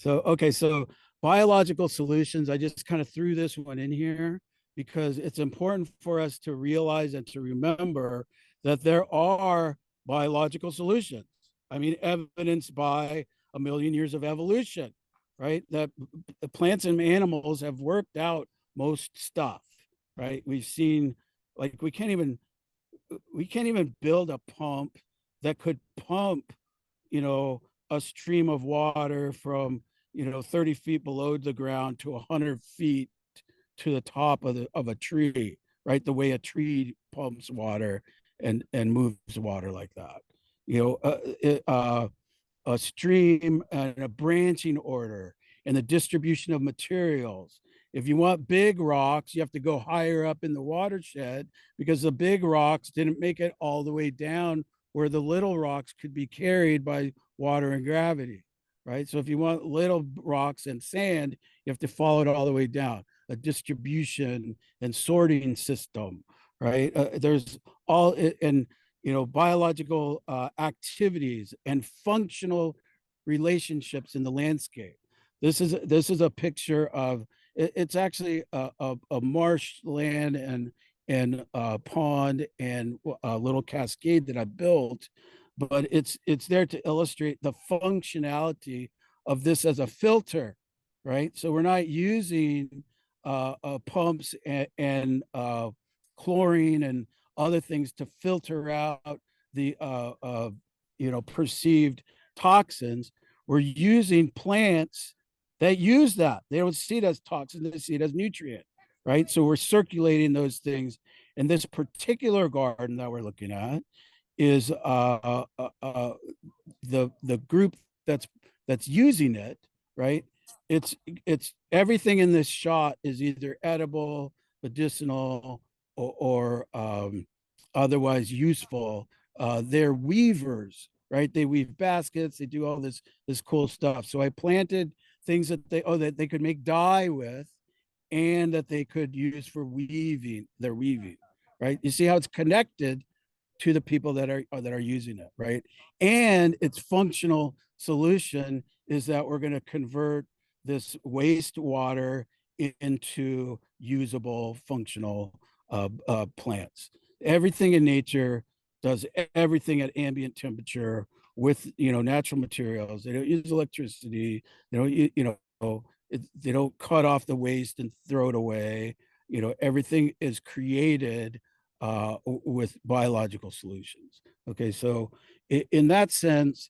okay, so biological solutions, I just kind of threw this one in here because it's important for us to realize and to remember that there are biological solutions. I mean, evidenced by a million years of evolution, right? That plants and animals have worked out most stuff, right? We've seen, like, we can't even we can't even build a pump that could pump, a stream of water from, 30 feet below the ground to 100 feet to the top of a tree, right? The way a tree pumps water and moves water like that. A stream and a branching order and the distribution of materials. If you want big rocks, you have to go higher up in the watershed because the big rocks didn't make it all the way down where the little rocks could be carried by water and gravity, right? So if you want little rocks and sand, you have to follow it all the way down. A distribution and sorting system, right? There's all, and biological activities and functional relationships in the landscape. This is a picture of it's actually a marshland and a pond and a little cascade that I built, but it's there to illustrate the functionality of this as a filter, right? So we're not using pumps and chlorine and other things to filter out the perceived toxins. We're using plants that use that. They don't see it as toxin, they see it as nutrient, right? So we're circulating those things. And this particular garden that we're looking at is the group that's using it, right? It's everything in this shot is either edible, medicinal, or otherwise useful. They're weavers, right? They weave baskets. They do all this cool stuff. So I planted things that they could make dye with, and that they could use for weaving. They're weaving, right? You see how it's connected to the people that are using it, right? And its functional solution is that we're going to convert this wastewater into usable, functional plants. Everything in nature does everything at ambient temperature with natural materials. They don't use electricity. They don't they don't cut off the waste and throw it away. Everything is created with biological solutions. Okay, so in that sense,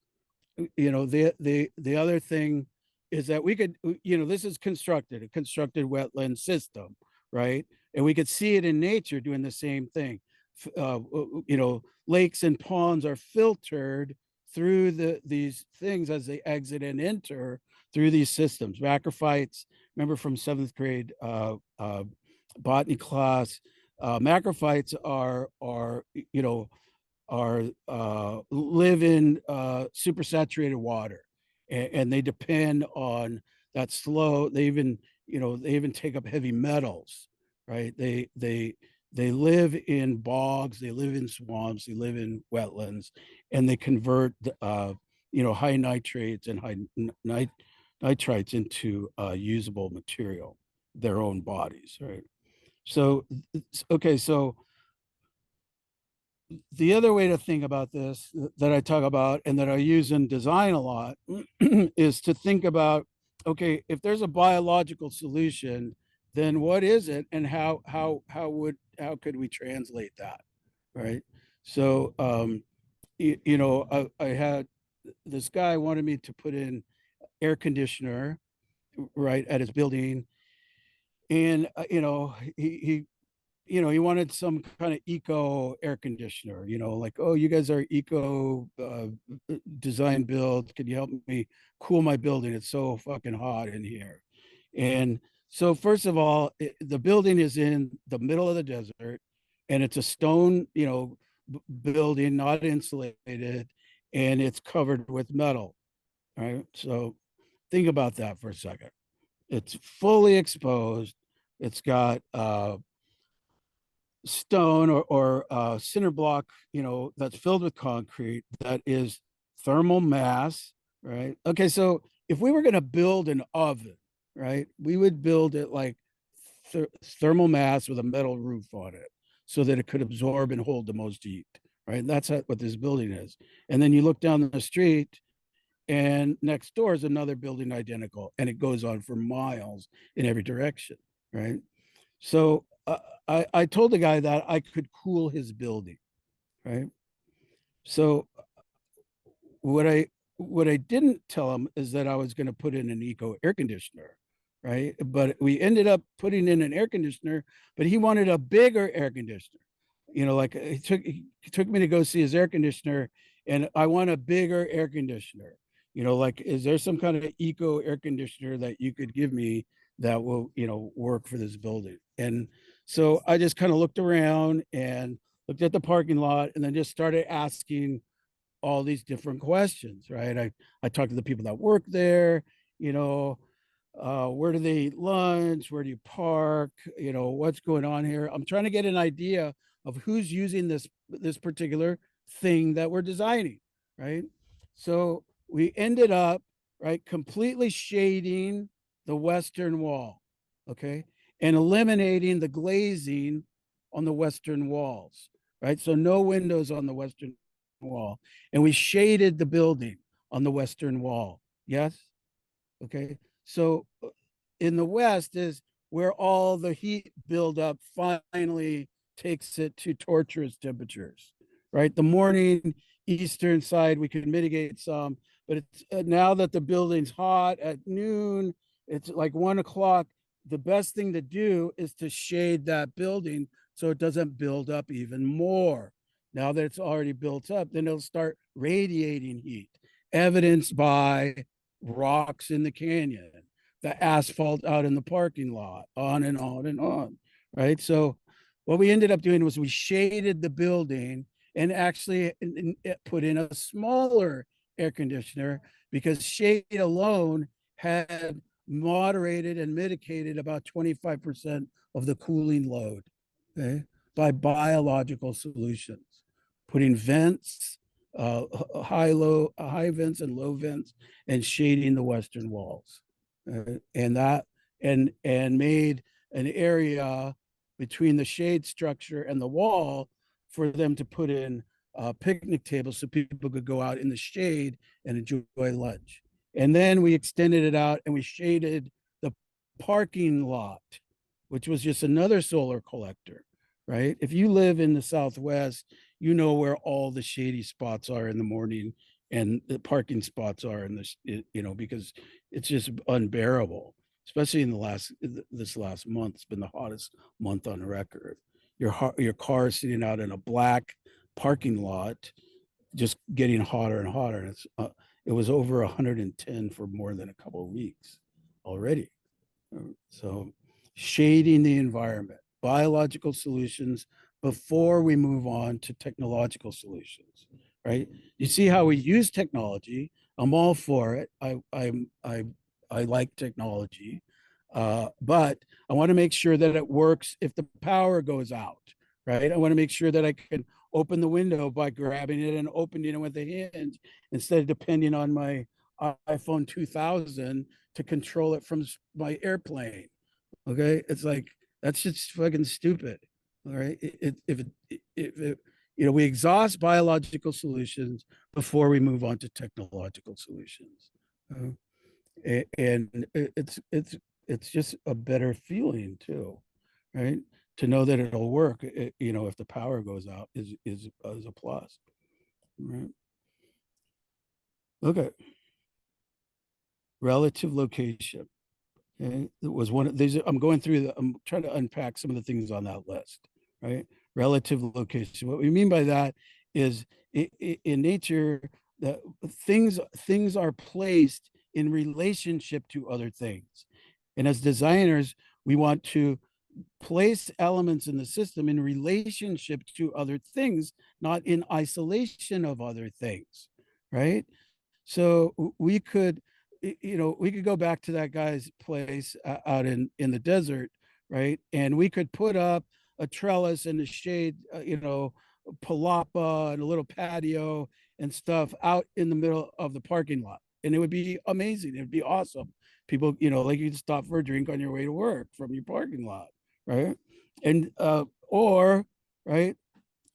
the other thing is that we could, this is a constructed wetland system, right? And we could see it in nature doing the same thing. Lakes and ponds are filtered through these things as they exit and enter through these systems. Macrophytes, remember from 7th grade botany class, macrophytes are live in supersaturated water, and they depend on that slow. They even take up heavy metals, right? They live in bogs, they live in swamps, they live in wetlands, and they convert high nitrates and high nitrites into usable material, their own bodies, right? So okay, so the other way to think about this that I talk about and that I use in design a lot is to think about, okay, if there's a biological solution, then what is it, and how could we translate that, right? So I had this guy wanted me to put in air conditioner, right, at his building, and he wanted some kind of eco air conditioner, like, oh, you guys are eco design build. Can you help me cool my building? It's so fucking hot in here. And so, first of all, the building is in the middle of the desert, and it's a stone, building, not insulated, and it's covered with metal, right? So, think about that for a second. It's fully exposed. It's got stone or cinder block, that's filled with concrete that is thermal mass, right? Okay, so if we were going to build an oven, right, we would build it like thermal mass with a metal roof on it so that it could absorb and hold the most heat, right? That's what this building is. And then you look down the street, and next door is another building identical, and it goes on for miles in every direction, right? So I told the guy that I could cool his building, right? So what I didn't tell him is that I was going to put in an eco air conditioner, right? But we ended up putting in an air conditioner, but he wanted a bigger air conditioner. You know, like he took me to go see his air conditioner, and I want a bigger air conditioner. You know, like, is there some kind of eco air conditioner that you could give me that will, you know, work for this building? And so I just kind of looked around and looked at the parking lot, and then just started asking all these different questions, right? I talked to the people that work there, you know, where do they eat lunch? Where do you park? You know, what's going on here? I'm trying to get an idea of who's using this particular thing that we're designing, right? So we ended up, right, completely shading the western wall, okay, and eliminating the glazing on the western walls, right? So no windows on the western wall, and we shaded the building on the western wall. Yes. Okay. So in the west is where all the heat buildup finally takes it to torturous temperatures, right? The morning eastern side we can mitigate some, but it's now that the building's hot at noon, it's like 1 o'clock. The best thing to do is to shade that building so it doesn't build up even more. Now that it's already built up, then it'll start radiating heat, evidenced by rocks in the canyon, the asphalt out in the parking lot, on and on and on, right? So what we ended up doing was we shaded the building and actually put in a smaller air conditioner because shade alone had moderated and mitigated about 25% of the cooling load, okay, by biological solutions, putting vents, high vents and low vents, and shading the western walls, and that and made an area between the shade structure and the wall for them to put in picnic tables so people could go out in the shade and enjoy lunch. And then we extended it out and we shaded the parking lot, which was just another solar collector, right? If you live in the Southwest, you know where all the shady spots are in the morning and the parking spots are in this, you know, because it's just unbearable, especially in this last month. It's been the hottest month on record. Your car is sitting out in a black parking lot, just getting hotter and hotter. And it was over 110 for more than a couple of weeks already. So shading the environment, biological solutions before we move on to technological solutions, right? You see how we use technology. I'm all for it. I like technology, but I want to make sure that it works if the power goes out, right? I want to make sure that I can open the window by grabbing it and opening it with a hinge instead of depending on my iPhone 2000 to control it from my airplane. Okay, it's like that's just fucking stupid. All right, if it, you know, we exhaust biological solutions before we move on to technological solutions, and it's just a better feeling too, right? To know that it'll work, you know, if the power goes out is a plus, right? Okay, relative location. Okay, it was one of these. I'm going through I'm trying to unpack some of the things on that list, right? Relative location. What we mean by that is in nature, that things are placed in relationship to other things. And as designers, we want to place elements in the system in relationship to other things, not in isolation of other things, right? So we could, you know, we could go back to that guy's place out in the desert, right? And we could put up a trellis and a shade, you know, palapa and a little patio and stuff out in the middle of the parking lot, and it would be amazing. It would be awesome. People, you know, like you'd stop for a drink on your way to work from your parking lot, right? And or right,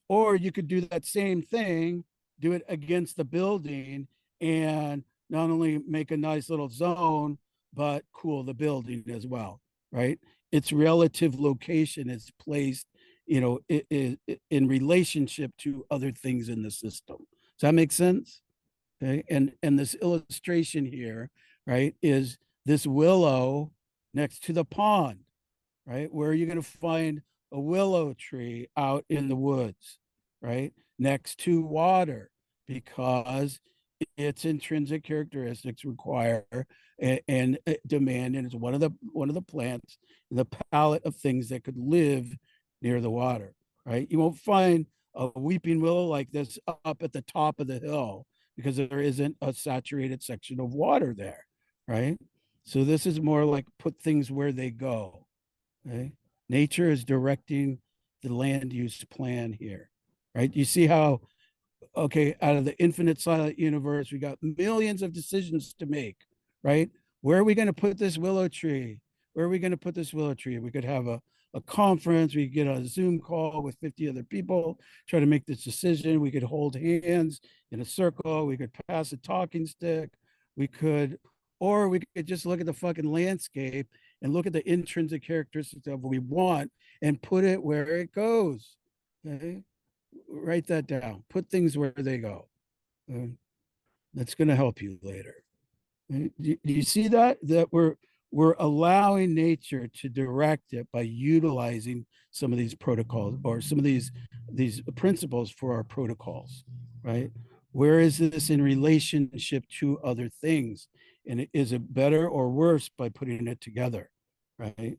or you could do that same thing, do it against the building, and not only make a nice little zone, but cool the building as well, right? Its relative location is placed in relationship to other things in the system. Does that make sense? Okay, and this illustration here, right, is this willow next to the pond, right? Where are you going to find a willow tree out in the woods, right? Next to water, because its intrinsic characteristics require and demand, and it's one of the plants in the palette of things that could live near the water, right? You won't find a weeping willow like this up at the top of the hill because there isn't a saturated section of water there, right? So this is more like put things where they go. Okay. Nature is directing the land use plan here, right? You see how, okay, out of the infinite silent universe, we got millions of decisions to make, right? Where are we going to put this willow tree? Where are we going to put this willow tree? We could have a conference, we could get a Zoom call with 50 other people, try to make this decision. We could hold hands in a circle, we could pass a talking stick, we could, or we could just look at the fucking landscape and look at the intrinsic characteristics of what we want and put it where it goes. Okay. Write that down. Put things where they go. That's going to help you later. Do you see that? That we're allowing nature to direct it by utilizing some of these protocols or some of these principles for our protocols, right? Where is this in relationship to other things? And is it better or worse by putting it together, right?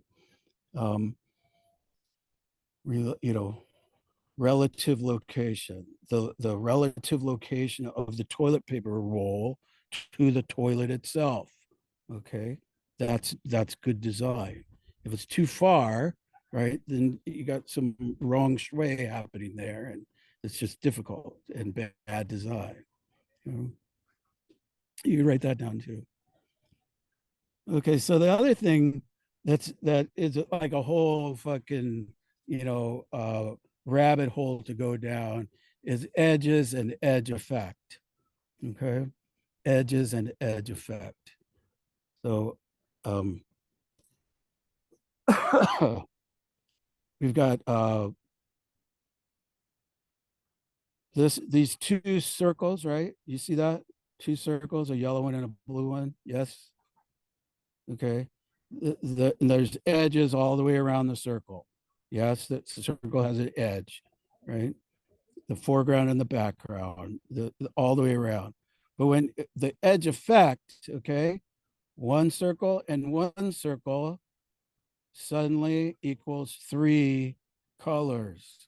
Relative location, the relative location of the toilet paper roll to the toilet itself. Okay, that's good design. If it's too far, right, then you got some wrong shui happening there, and it's just difficult and bad design. You write that down too. Okay, so the other thing that is like a whole fucking rabbit hole to go down is edges and edge effect. Okay, edges and edge effect. So we've got these two circles, right? You see that? Two circles, a yellow one and a blue one. Yes. Okay. And there's edges all the way around the circle. Yes, the circle has an edge, right? The foreground and the background, all the way around. But when the edge effect, okay, one circle and one circle suddenly equals 3 colors.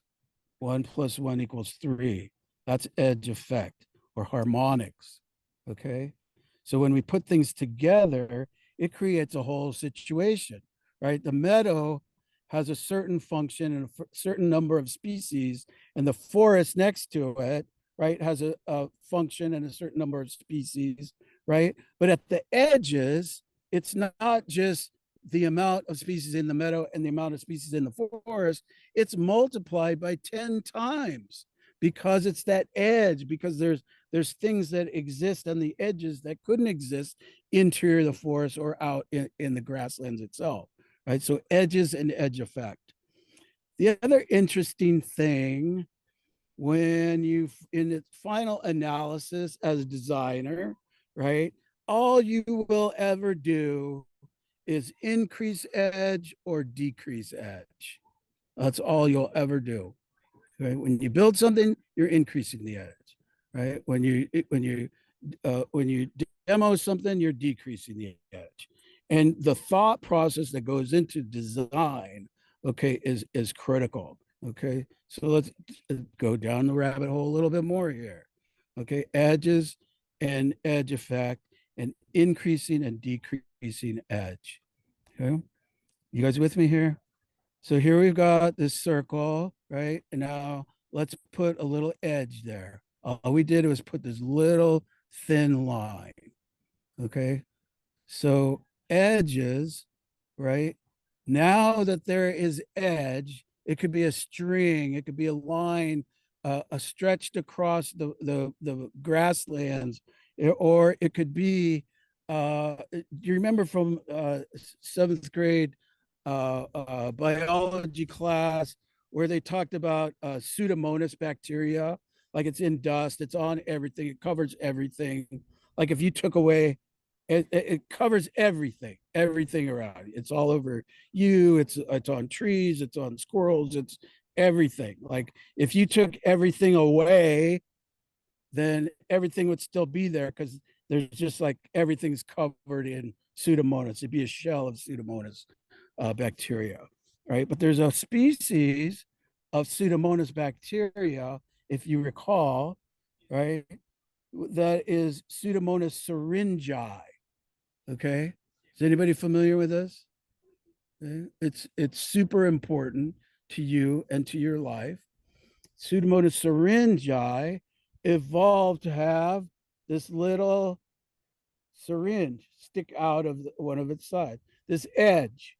1 + 1 = 3. That's edge effect or harmonics, okay? So when we put things together, it creates a whole situation, right? The meadow has a certain function and a certain number of species, and the forest next to it, right, has a function and a certain number of species, right? But at the edges, it's not just the amount of species in the meadow and the amount of species in the forest, it's multiplied by 10 times because it's that edge, because there's things that exist on the edges that couldn't exist interior of the forest or out in the grasslands itself, right? So edges and edge effect. The other interesting thing when you, in its final analysis as a designer, right, all you will ever do is increase edge or decrease edge. That's all you'll ever do. Right? When you build something, you're increasing the edge. Right? When you demo something, you're decreasing the edge. And the thought process that goes into design, okay, is critical. Okay, so let's go down the rabbit hole a little bit more here. Okay, edges and edge effect and increasing and decreasing edge. Okay, you guys with me here? So here we've got this circle, right? And now let's put a little edge there. All we did was put this little thin line. Okay, so edges, right? Now that there is edge, it could be a string, it could be a line, stretched across the grasslands, or it could be. Do you remember from 7th grade biology class where they talked about Pseudomonas bacteria, like it's in dust, it's on everything, it covers everything. Like if you took away, it covers everything around you. It's all over you. It's on trees. It's on squirrels. It's everything. Like if you took everything away, then everything would still be there because there's just like everything's covered in Pseudomonas. It'd be a shell of Pseudomonas bacteria, right? But there's a species of Pseudomonas bacteria, if you recall, right? That is Pseudomonas syringae. Okay, is anybody familiar with this? Okay. It's super important to you and to your life. Pseudomonas syringae evolved to have this little syringe stick out of one of its sides. This edge,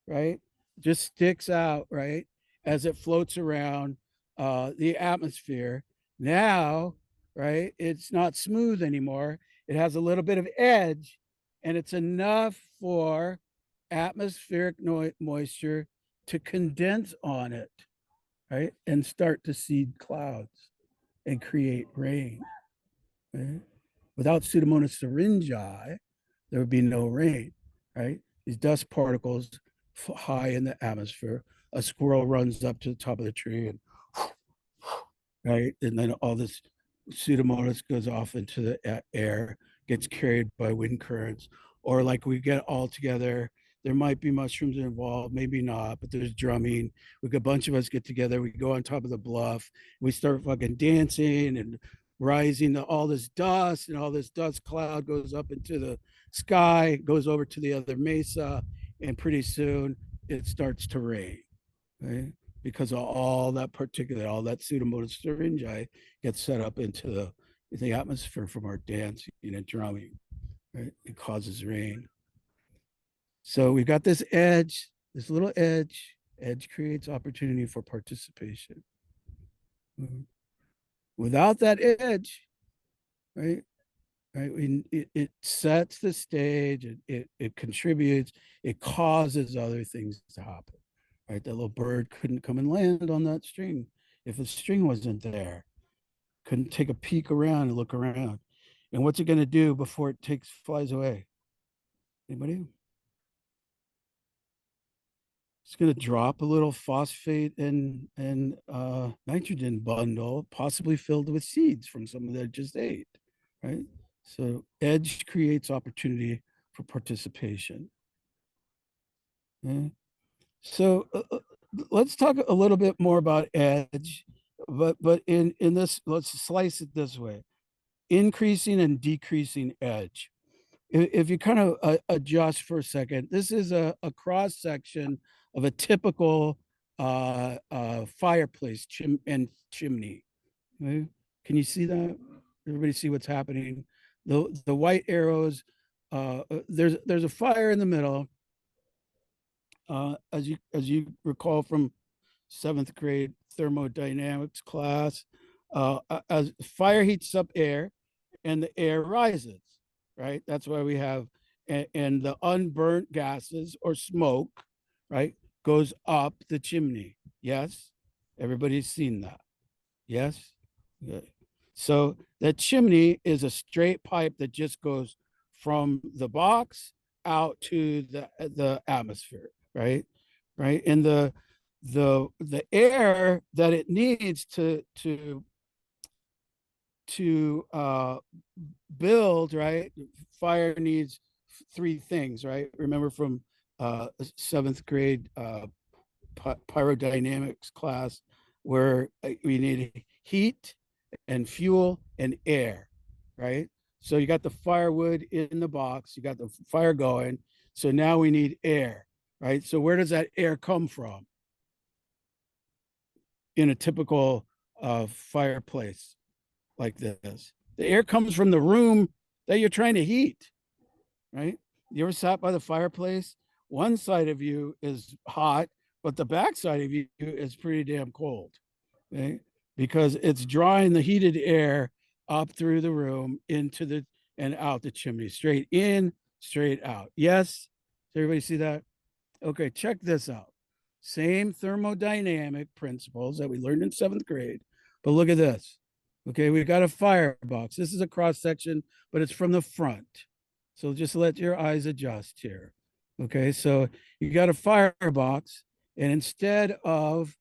right, just sticks out, right, as it floats around the atmosphere. Now, right, it's not smooth anymore. It has a little bit of edge, and it's enough for atmospheric moisture to condense on it, right, and start to seed clouds and create rain. Right? Without Pseudomonas syringae, there would be no rain, right? These dust particles high in the atmosphere. A squirrel runs up to the top of the tree and right, and then all this Pseudomonas goes off into the air, gets carried by wind currents, or like we get all together. There might be mushrooms involved, maybe not, but there's drumming. We a bunch of us get together. We go on top of the bluff. We start fucking dancing and rising. All this dust and all this dust cloud goes up into the sky, goes over to the other mesa, and pretty soon it starts to rain, right? Because of all that particulate, all that Pseudomonas syringae gets set up into the atmosphere from our dancing and drumming, right? It causes rain. So we've got this edge, this little edge. Edge creates opportunity for participation. Without that edge, right? Right. It sets the stage, it contributes, it causes other things to happen. Right. That little bird couldn't come and land on that string if the string wasn't there. Couldn't take a peek around and look around. And what's it going to do before it flies away? Anybody? It's going to drop a little phosphate and nitrogen bundle, possibly filled with seeds from someone that just ate, right? So edge creates opportunity for participation. Okay? So let's talk a little bit more about edge, but in this, let's slice it this way: increasing and decreasing edge. If you kind of adjust for a second, this is a cross section of a typical fireplace chimney. Okay? Can you see that? Everybody see what's happening? The white arrows. There's a fire in the middle. As you recall from 7th grade thermodynamics class, as fire heats up air, and the air rises. Right? That's why we have, and the unburnt gases or smoke, right, goes up the chimney. Yes, everybody's seen that. Yes, good. So that chimney is a straight pipe that just goes from the box out to the atmosphere, right? Right, and the air that it needs to build, right? Fire needs 3 things, right? Remember from 7th grade pyrodynamics class, where we need heat and fuel and air, right? So you got the firewood in the box, you got the fire going. So now we need air, right? So where does that air come from in a typical fireplace like this? The air comes from the room that you're trying to heat, right? You ever sat by the fireplace? One side of you is hot, but the back side of you is pretty damn cold, right? Because it's drawing the heated air up through the room into and out the chimney, straight in, straight out. Yes? Does everybody see that? Okay, check this out. Same thermodynamic principles that we learned in 7th grade. But look at this. Okay, we got a firebox. This is a cross section, but it's from the front. So just let your eyes adjust here. Okay, so you got a firebox, and instead of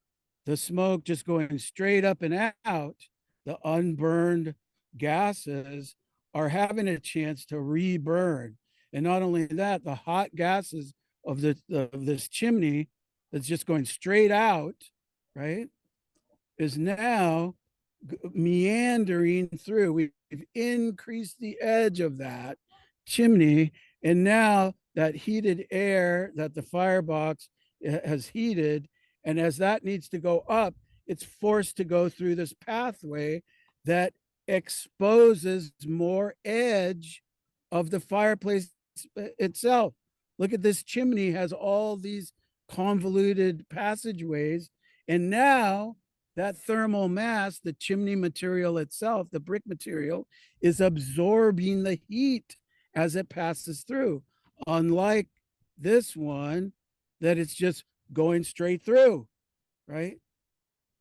the smoke just going straight up and out, the unburned gases are having a chance to reburn. And not only that, the hot gases of this chimney that's just going straight out, right, is now meandering through. We've increased the edge of that chimney, and now that heated air that the firebox has heated, and as that needs to go up, it's forced to go through this pathway that exposes more edge of the fireplace itself. Look at this chimney, has all these convoluted passageways, and now that thermal mass, the chimney material itself, the brick material, is absorbing the heat as it passes through, unlike this one that it's just going straight through, right?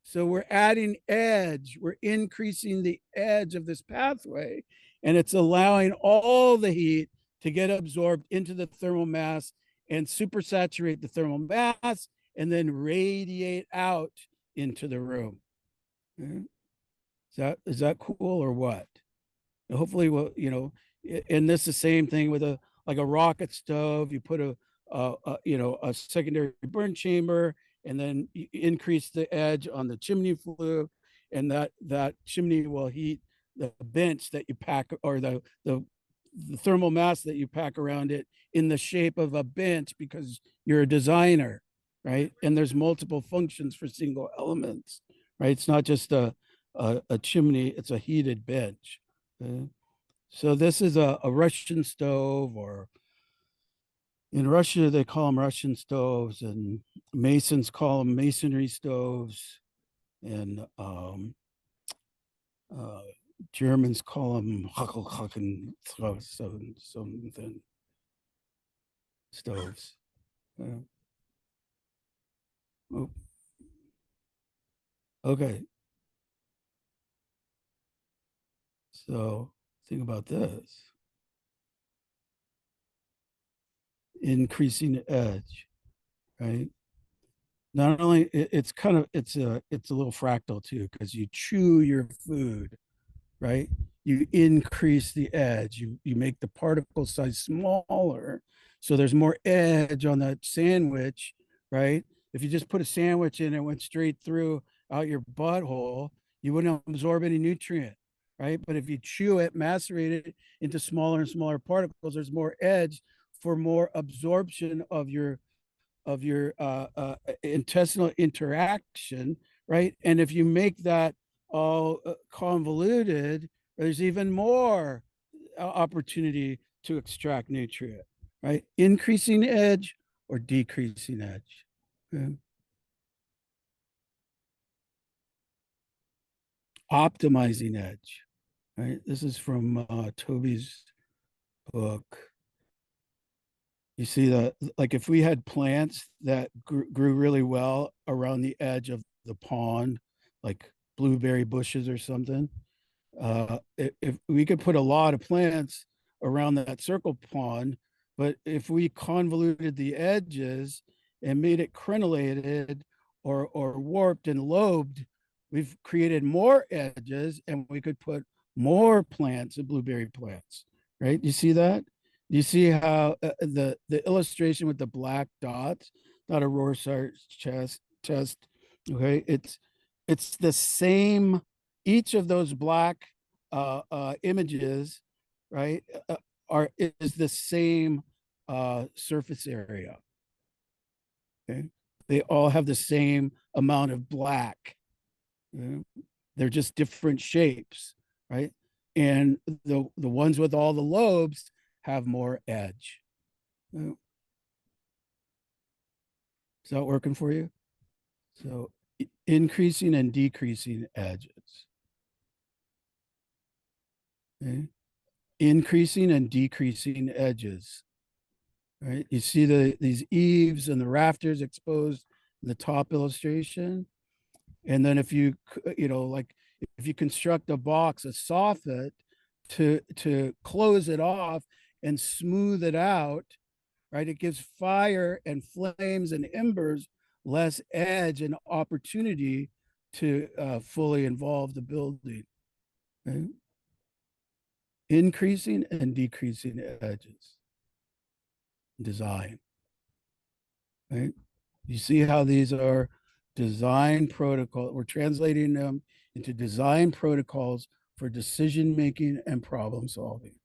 So we're adding edge, we're increasing the edge of this pathway, and it's allowing all the heat to get absorbed into the thermal mass and supersaturate the thermal mass and then radiate out into the room. Is that cool or what? Hopefully, well, and this is the same thing with a rocket stove. You put a secondary burn chamber, and then you increase the edge on the chimney flue, and that chimney will heat the bench that you pack, or the thermal mass that you pack around it in the shape of a bench, because you're a designer, right? And there's multiple functions for single elements, right? It's not just a chimney, it's a heated bench. Okay? So this is a Russian stove, or in Russia, they call them Russian stoves, and Masons call them masonry stoves, and Germans call them Hackelhaken something stoves. Oh. Okay. So think about this. Increasing the edge, right? Not only it's a little fractal too, because you chew your food, right? You increase the edge, you make the particle size smaller, so there's more edge on that sandwich, right? If you just put a sandwich in and went straight through out your butthole, you wouldn't absorb any nutrient, right? But if you chew it, macerate it into smaller and smaller particles, there's more edge for more absorption of your intestinal interaction, right? And if you make that all convoluted, there's even more opportunity to extract nutrient, right? Increasing edge or decreasing edge. Okay. Optimizing edge, right? This is from Toby's book. You see that, like, if we had plants that grew really well around the edge of the pond, like blueberry bushes or something, if we could put a lot of plants around that circle pond, but if we convoluted the edges and made it crenellated or warped and lobed, we've created more edges, and we could put more plants and blueberry plants, right? You see that? You see how the illustration with the black dots, not a Rorschach test, okay? It's the same. Each of those black images, right, is the same surface area. Okay, they all have the same amount of black. Okay? They're just different shapes, right? And the ones with all the lobes have more edge. Is that working for you? So increasing and decreasing edges. Okay. Increasing and decreasing edges. Right. You see these eaves and the rafters exposed the top illustration. And then if you, like if you construct a box, a soffit to close it off and smooth it out, right? It gives fire and flames and embers less edge and opportunity to fully involve the building, right? Increasing and decreasing edges. Design, right? You see how these are design protocol. We're translating them into design protocols for decision making and problem solving.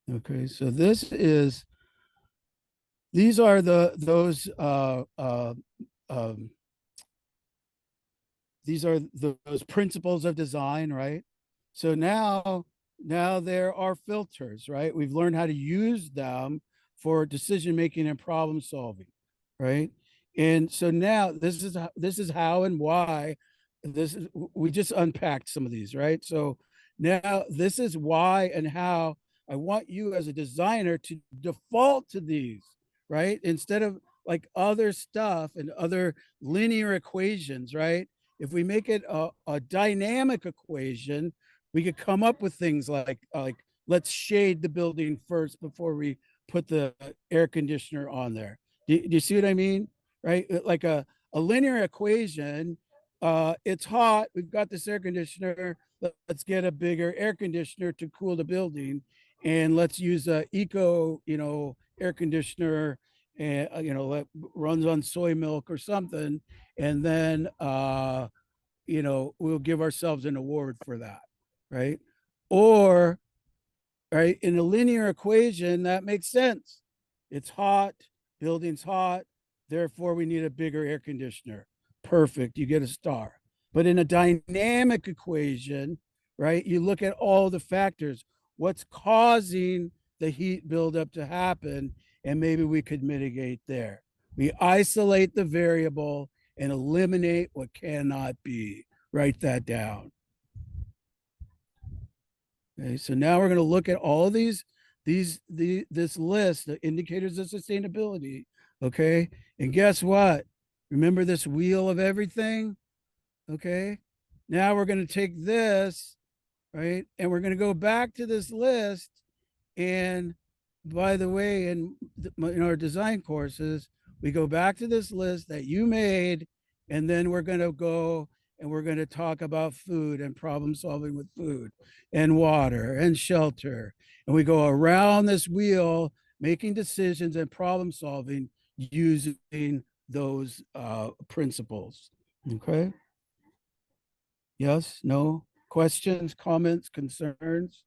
Okay, so these are those principles of design, right? So now there are filters, right? We've learned how to use them for decision making and problem solving, right? And so now this is how and why we just unpacked some of these, right? So now this is why and how I want you as a designer to default to these, right? Instead of like other stuff and other linear equations, right? If we make it a dynamic equation, we could come up with things like let's shade the building first before we put the air conditioner on there. Do you see what I mean? Right? Like a linear equation, it's hot. We've got this air conditioner. Let's get a bigger air conditioner to cool the building. And let's use a eco, air conditioner and, that runs on soy milk or something. And then, we'll give ourselves an award for that, right? Or, right, in a linear equation, that makes sense. It's hot, building's hot, therefore we need a bigger air conditioner. Perfect, you get a star. But in a dynamic equation, right, you look at all the factors, what's causing the heat buildup to happen, and maybe we could mitigate there. We isolate the variable and eliminate what cannot be. Write that down. Okay, so now we're going to look at all of this list, the indicators of sustainability. Okay, and guess what? Remember this wheel of everything? Okay, now we're going to take this, right, and we're going to go back to this list. And by the way, in our design courses, we go back to this list that you made, and then we're going to go and we're going to talk about food and problem solving with food and water and shelter. And we go around this wheel, making decisions and problem solving using those principles. Okay. Yes, no, questions, comments, concerns?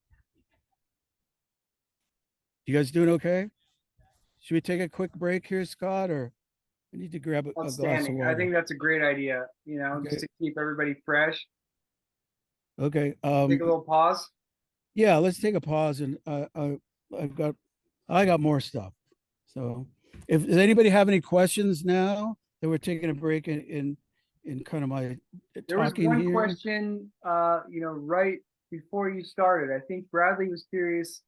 You guys doing okay? Should we take a quick break here, Scott, or I need to grab a glass of water? I think that's a great idea, Okay. just to keep everybody fresh. Okay. Take a little pause. Yeah, let's take a pause, and I got more stuff. So does anybody have any questions now that we're taking a break in kind of my There was talking one here? question, right before you started. I think Bradley was curious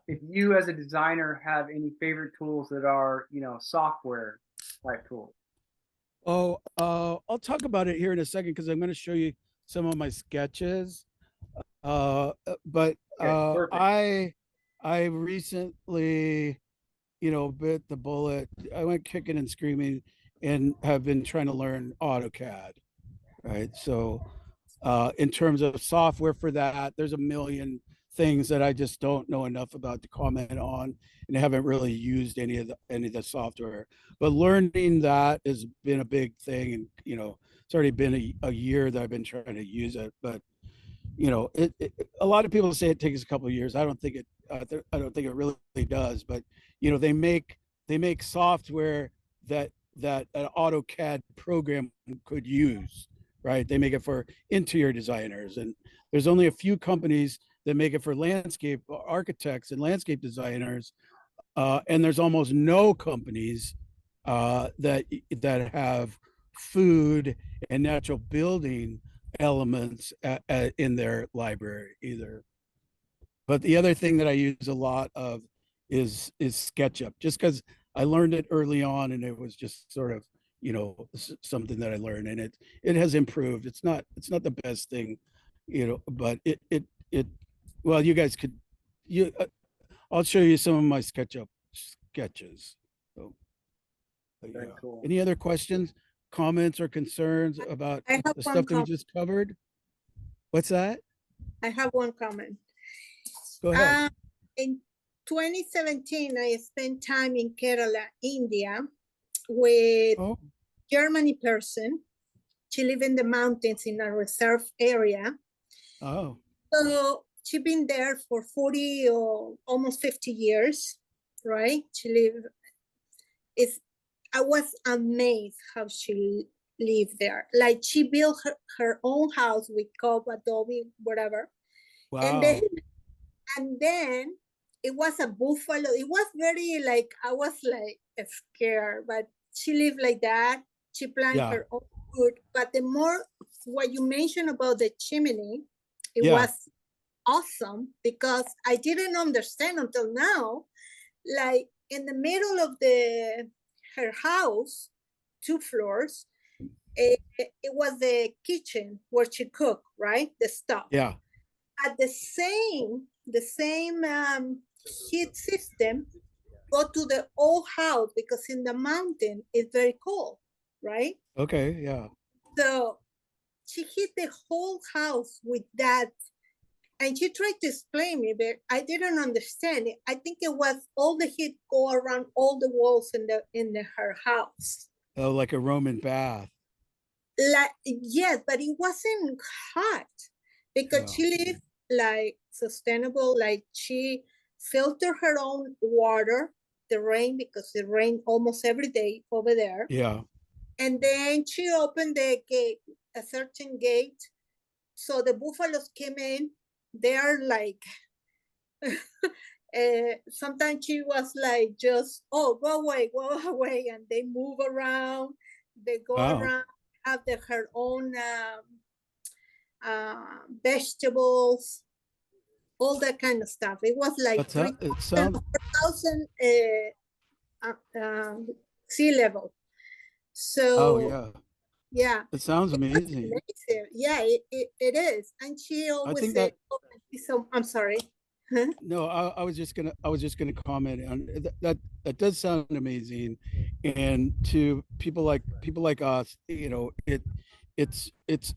if you as a designer have any favorite tools that are, software type tools. Oh, I'll talk about it here in a second because I'm going to show you some of my sketches. But Okay, I recently, bit the bullet. I went kicking and screaming and have been trying to learn AutoCAD, right? So in terms of software for that, there's a million things that I just don't know enough about to comment on, and I haven't really used any of the software. But learning that has been a big thing, and it's already been a year that I've been trying to use it. But a lot of people say it takes a couple of years. I don't think it really does. But they make software that an AutoCAD program could use, right? They make it for interior designers, and there's only a few companies that make it for landscape architects and landscape designers, and there's almost no companies that have food and natural building elements in their library either. But the other thing that I use a lot of is SketchUp, just because I learned it early on, and it was just sort of, something that I learned, and it has improved. It's not the best thing, but it well, you guys could you I'll show you some of my sketches. So, Very yeah. cool. Any other questions, comments, or concerns about I have the one stuff that we comment. just covered? What's that? I have one comment. Go ahead. In 2017, I spent time in Kerala, India, with Oh, Germany person. She live in the mountains in a reserve area. oh, So she been there for 40 or almost 50 years, right? I was amazed how she lived there. Like she built her own house with cob, adobe, whatever. And then, wow. and then it was a buffalo. It was very like, I was like scared, but she lived like that. She planted Yeah, her own food. But the more what you mentioned about the chimney, it yeah, was awesome because I didn't understand until now, like in the middle of her house, 2 floors, it was the kitchen where she cooked, right? The stuff. yeah. At the same heat system go to the old house because in the mountain it's very cold, right? Okay, yeah. So she heat the whole house with that. And she tried to explain me, but I didn't understand it. I think it was all the heat go around all the walls in her house. Oh, like a Roman bath. Like yes, but it wasn't hot because Yeah, she lived like sustainable. Like she filtered her own water, the rain, because it rained almost every day over there. yeah. And then she opened the gate, a certain gate, so the buffaloes came in. They are like sometimes she was like just, oh, go away, and they move around, they go Wow. around, have her own vegetables, all that kind of stuff. It was like It sounds. 3,000 sea level. Oh, So yeah. yeah, It sounds it was amazing. amazing. Yeah, it is. And she I always think said, that oh, so I'm sorry. no, I was just gonna comment on that does sound amazing. And to people like us, it's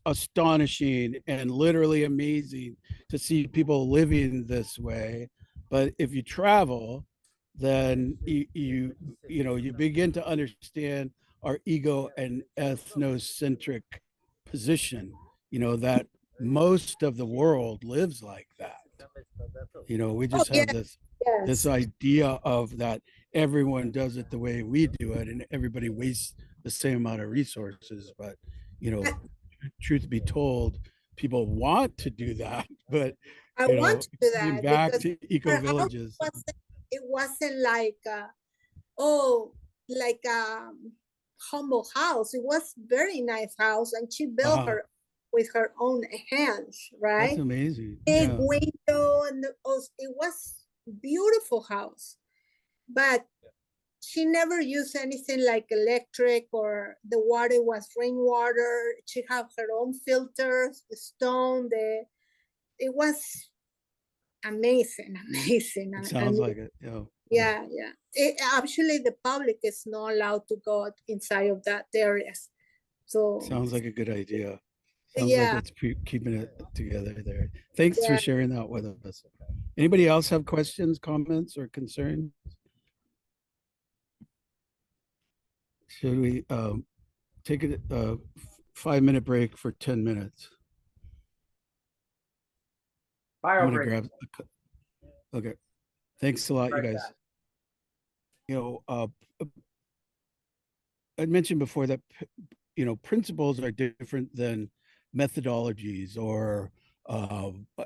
astonishing and literally amazing to see people living this way. But if you travel, then you begin to understand our ego and ethnocentric position, that most of the world lives like that. We Oh just yeah, have this yes. idea of that everyone does it the way we do it, and everybody wastes the same amount of resources. But you know, truth be told, people want to do that, but I want to do coming that back because to eco her house villages. it wasn't like like a humble house. It was very nice house, and she built Uh-huh. her with her own hands, That's right? amazing. Big Yeah. window, and it was beautiful house, but she never used anything like electric, or the water was rainwater. She had her own filters, the stone, it was amazing, amazing. It I sounds mean, like it. Yeah. yeah, yeah. Actually, the public is not allowed to go inside of that areas. So Sounds like a good idea. Sounds like yeah, it's keeping it together there. Thanks for yeah. sharing that with us. Anybody else have questions, comments, or concerns? Should we take a 5-minute break for 10 minutes? I'm Bio gonna break. grab. Okay. Thanks a lot, you Right guys. back. You know, I mentioned before that principles are different than methodologies or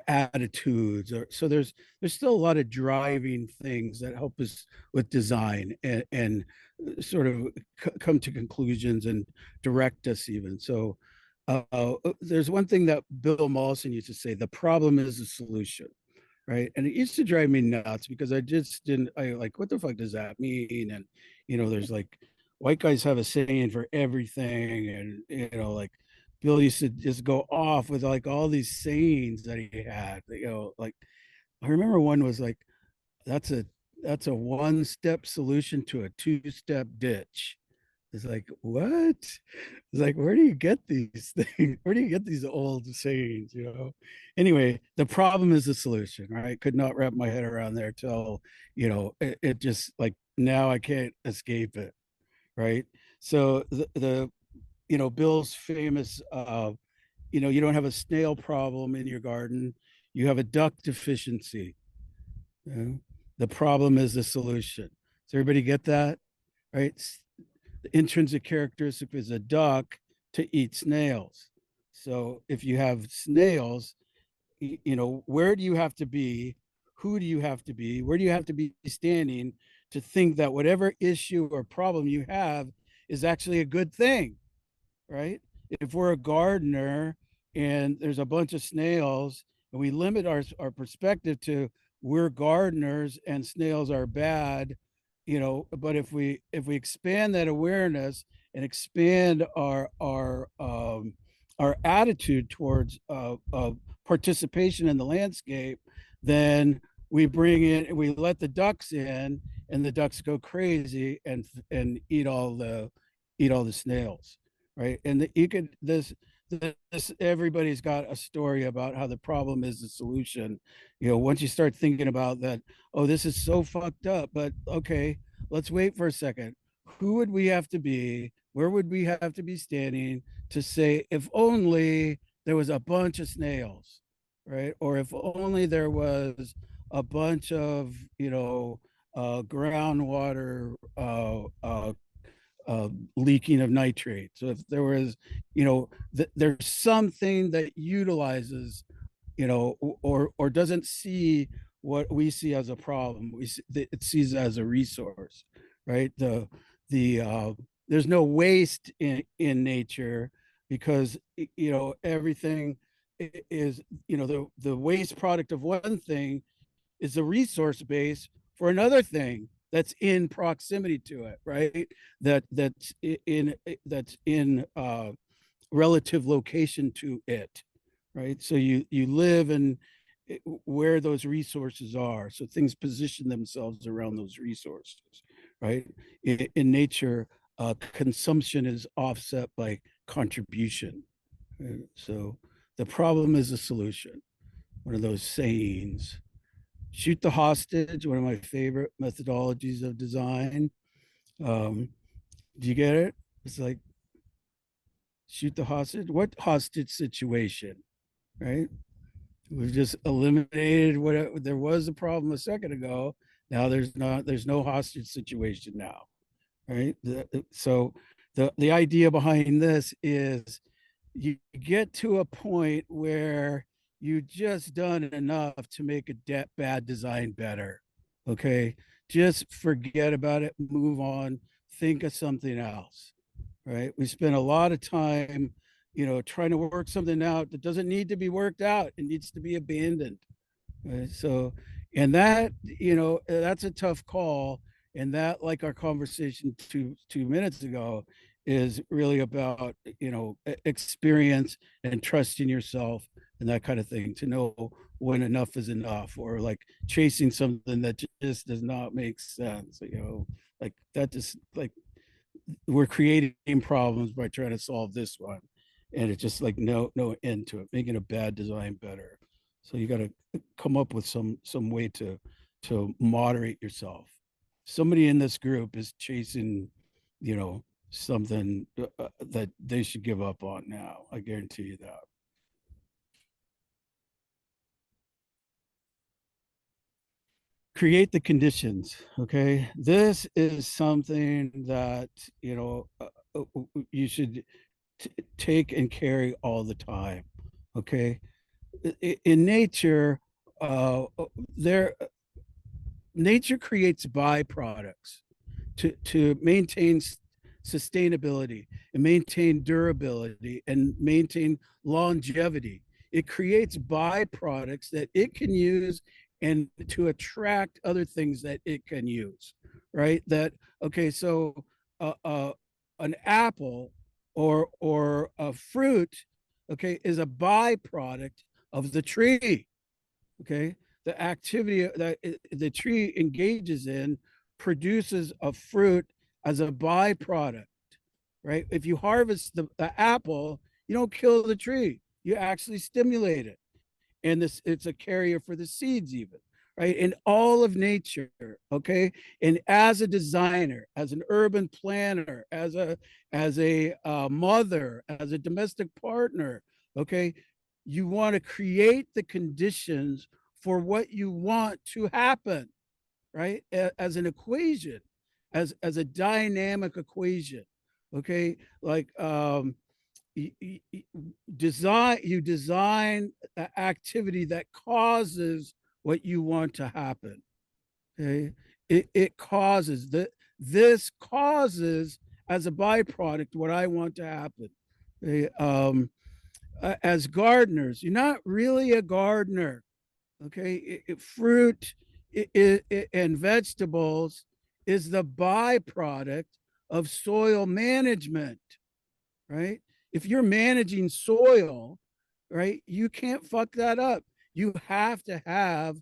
attitudes, or so there's still a lot of driving things that help us with design and sort of come to conclusions and direct us even. So there's one thing that Bill Mollison used to say: the problem is the solution. right? And it used to drive me nuts because I just didn't, I like, what the fuck does that mean? And, there's like, white guys have a saying for everything. And, like, Bill used to just go off with like all these sayings that he had, like, I remember one was like, that's a, one-step solution to a two-step ditch. It's like, what? It's like, where do you get these things? Where do you get these old sayings, Anyway, the problem is the solution, right? Could not wrap my head around there till, it just like, now I can't escape it, right? So Bill's famous, you don't have a snail problem in your garden. You have a duck deficiency. The problem is the solution. Does everybody get that? Right? The intrinsic characteristic is a duck to eat snails. So if you have snails, where do you have to be? Who do you have to be? Where do you have to be standing to think that whatever issue or problem you have is actually a good thing, right? If we're a gardener and there's a bunch of snails and we limit our perspective to we're gardeners and snails are bad, but if we expand that awareness and expand our attitude towards participation in the landscape, then we let the ducks in, and the ducks go crazy and eat all the snails, right? And this everybody's got a story about how the problem is the solution. Once you start thinking about that, oh, this is so fucked up, but okay, let's wait for a second. Who would we have to be? Where would we have to be standing to say, if only there was a bunch of snails, right? Or if only there was a bunch of, groundwater leaking of nitrate. So if there was, there's something that utilizes, or doesn't see what we see as a problem. It sees it as a resource, right? There's no waste in nature because everything is, the waste product of one thing is the resource base for another thing that's in proximity to it, right? That's in relative location to it, right? So you live in where those resources are. So things position themselves around those resources, right? In nature, consumption is offset by contribution. Right? So the problem is a solution. One of those sayings. Shoot the hostage, one of my favorite methodologies of design. Do you get it? It's like shoot the hostage. What hostage situation, right? We've just eliminated what there was a problem a second ago. Now there's no hostage situation now, right? So the idea behind this is you get to a point where you just done enough to make a bad design better. Okay, just forget about it, move on, think of something else. Right? We spend a lot of time, trying to work something out that doesn't need to be worked out. It needs to be abandoned. Right? So, and that, that's a tough call. And that, like our conversation two minutes ago, is really about, experience and trusting yourself and that kind of thing to know when enough is enough, or like chasing something that just does not make sense, like that just like we're creating problems by trying to solve this one, and it's just like no end to it, making a bad design better. So you got to come up with some way to moderate yourself. Somebody in this group is chasing something that they should give up on now. I guarantee you that. Create the conditions. Okay, this is something that you should take and carry all the time. Okay, in nature, nature creates byproducts to maintain sustainability and maintain durability and maintain longevity. It creates byproducts that it can use and to attract other things that it can use, right? That, okay, so an apple or a fruit, okay, is a byproduct of the tree, okay? The activity that the tree engages in produces a fruit as a byproduct, right? If you harvest the apple, you don't kill the tree, you actually stimulate it. And this, it's a carrier for the seeds, even, right? In all of nature, okay? And as a designer, as an urban planner, as a mother, as a domestic partner, okay, you want to create the conditions for what you want to happen, right? As an equation, as a dynamic equation, okay? Like you design an activity that causes what you want to happen. Okay, it causes that, this causes as a byproduct what I want to happen. Okay? As gardeners, you're not really a gardener. Okay, fruit and vegetables is the byproduct of soil management, right? If you're managing soil, right, you can't fuck that up. You have to have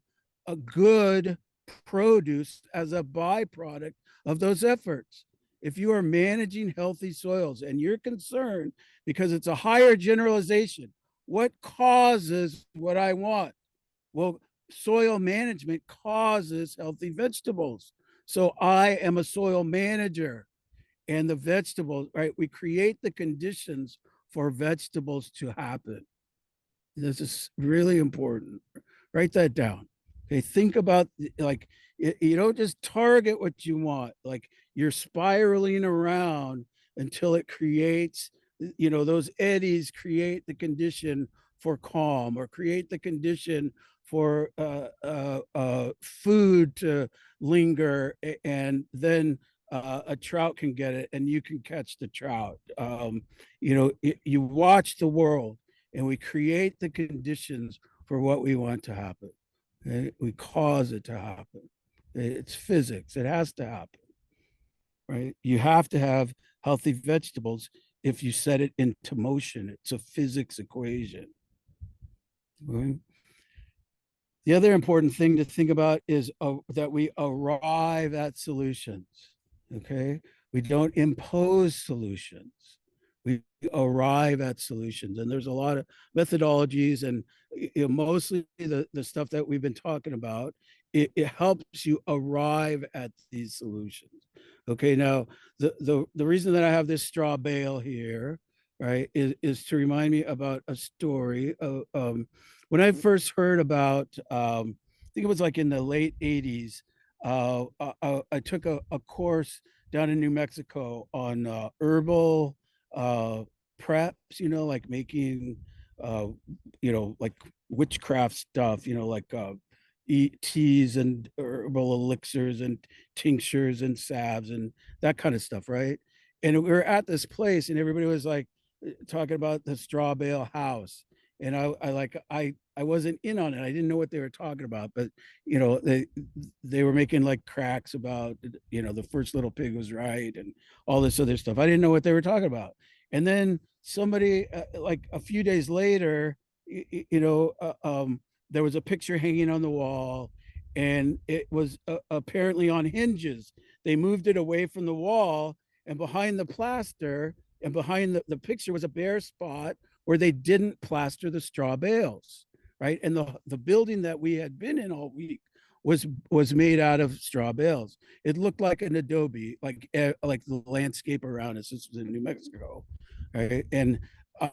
a good produce as a byproduct of those efforts. If you are managing healthy soils and you're concerned because it's a higher generalization, what causes what I want? Well, soil management causes healthy vegetables. So I am a soil manager, and the vegetables, right? We create the conditions for vegetables to happen. This is really important. Write that down. Okay, think about, like, you don't just target what you want. Like, you're spiraling around until it creates, those eddies create the condition for calm, or create the condition for food to linger, and then a trout can get it, and you can catch the trout. You watch the world, and we create the conditions for what we want to happen. Okay? We cause it to happen. It's physics. It has to happen, right? You have to have healthy vegetables if you set it into motion. It's a physics equation. Right? The other important thing to think about is that we arrive at solutions. Okay, we don't impose solutions. We arrive at solutions, and there's a lot of methodologies, and mostly the stuff that we've been talking about. It helps you arrive at these solutions. Okay, now the reason that I have this straw bale here, right, is to remind me about a story. When I first heard about, I think it was like in the late 80s, I took a course down in New Mexico on herbal preps, like making, like witchcraft stuff, like teas and herbal elixirs and tinctures and salves and that kind of stuff, right? And we were at this place, and everybody was like talking about the straw bale house, and I wasn't in on it. I didn't know what they were talking about, but they were making like cracks about, the first little pig was right and all this other stuff. I didn't know what they were talking about. And then somebody, like a few days later, there was a picture hanging on the wall, and it was apparently on hinges. They moved it away from the wall, and behind the plaster and behind the picture was a bare spot where they didn't plaster the straw bales, right? And the building that we had been in all week was made out of straw bales. It looked like an adobe, like the landscape around us. This was in New Mexico, right? And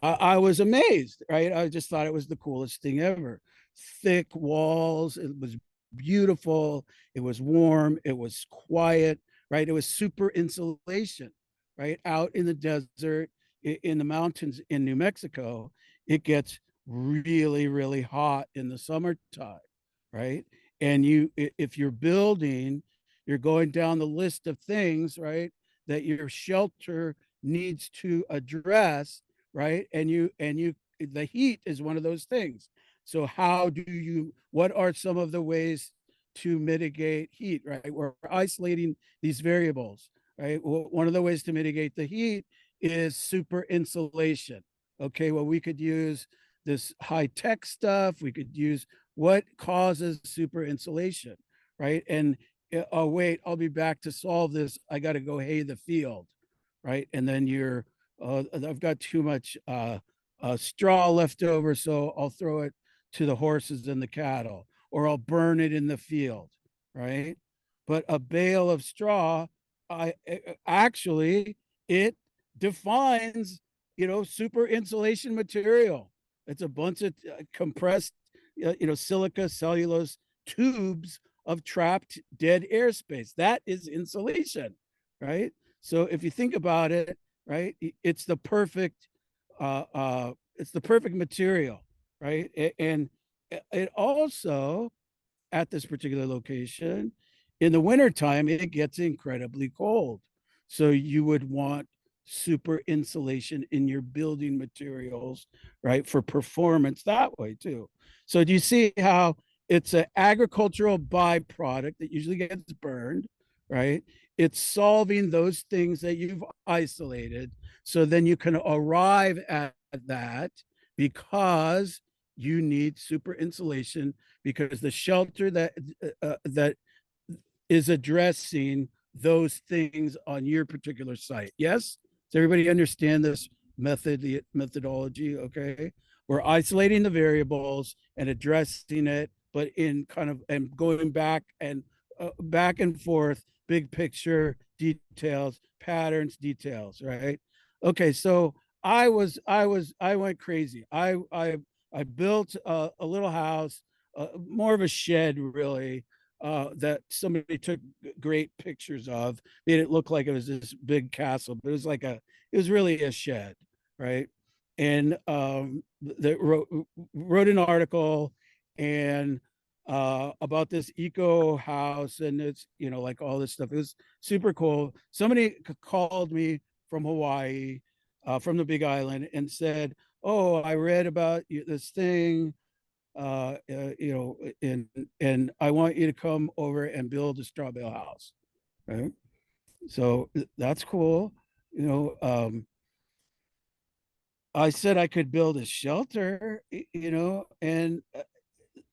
I was amazed, right? I just thought it was the coolest thing ever. Thick walls, it was beautiful, it was warm, it was quiet, right? It was super insulation, right? Out in the desert, in the mountains in New Mexico, it gets really, really hot in the summertime, right? And if you're building, you're going down the list of things, right, that your shelter needs to address, right? And the heat is one of those things. So what are some of the ways to mitigate heat, right? We're isolating these variables, right? Well, one of the ways to mitigate the heat is super insulation. Okay, well, we could use this high-tech stuff. We could use what causes super insulation, right? And oh, wait, I'll be back to solve this. I got to go hay the field, right? And then I've got too much straw left over, so I'll throw it to the horses and the cattle, or I'll burn it in the field, right? But a bale of straw, actually, it defines, super insulation material. It's a bunch of compressed, silica cellulose tubes of trapped dead airspace. That is insulation, right? So if you think about it, right, it's the perfect material, right? And it also, at this particular location, in the wintertime, it gets incredibly cold. So you would want super insulation in your building materials, right? For performance that way too. So do you see how it's an agricultural byproduct that usually gets burned, right? It's solving those things that you've isolated. So then you can arrive at that because you need super insulation, because the shelter that is addressing those things on your particular site. Yes? Does everybody understand this methodology? Okay. We're isolating the variables and addressing it, but in kind of, and going back and forth, big picture details, patterns, details, right? Okay. So I went crazy. I built a little house, more of a shed, really, that somebody took great pictures of, made it look like it was this big castle, but it was really a shed, right? And that wrote an article and about this eco house, and it's, like all this stuff. It was super cool. Somebody called me from Hawaii, from the Big Island, and said, "Oh, I read about this thing, and I want you to come over and build a straw bale house," right? So that's cool. I said I could build a shelter, and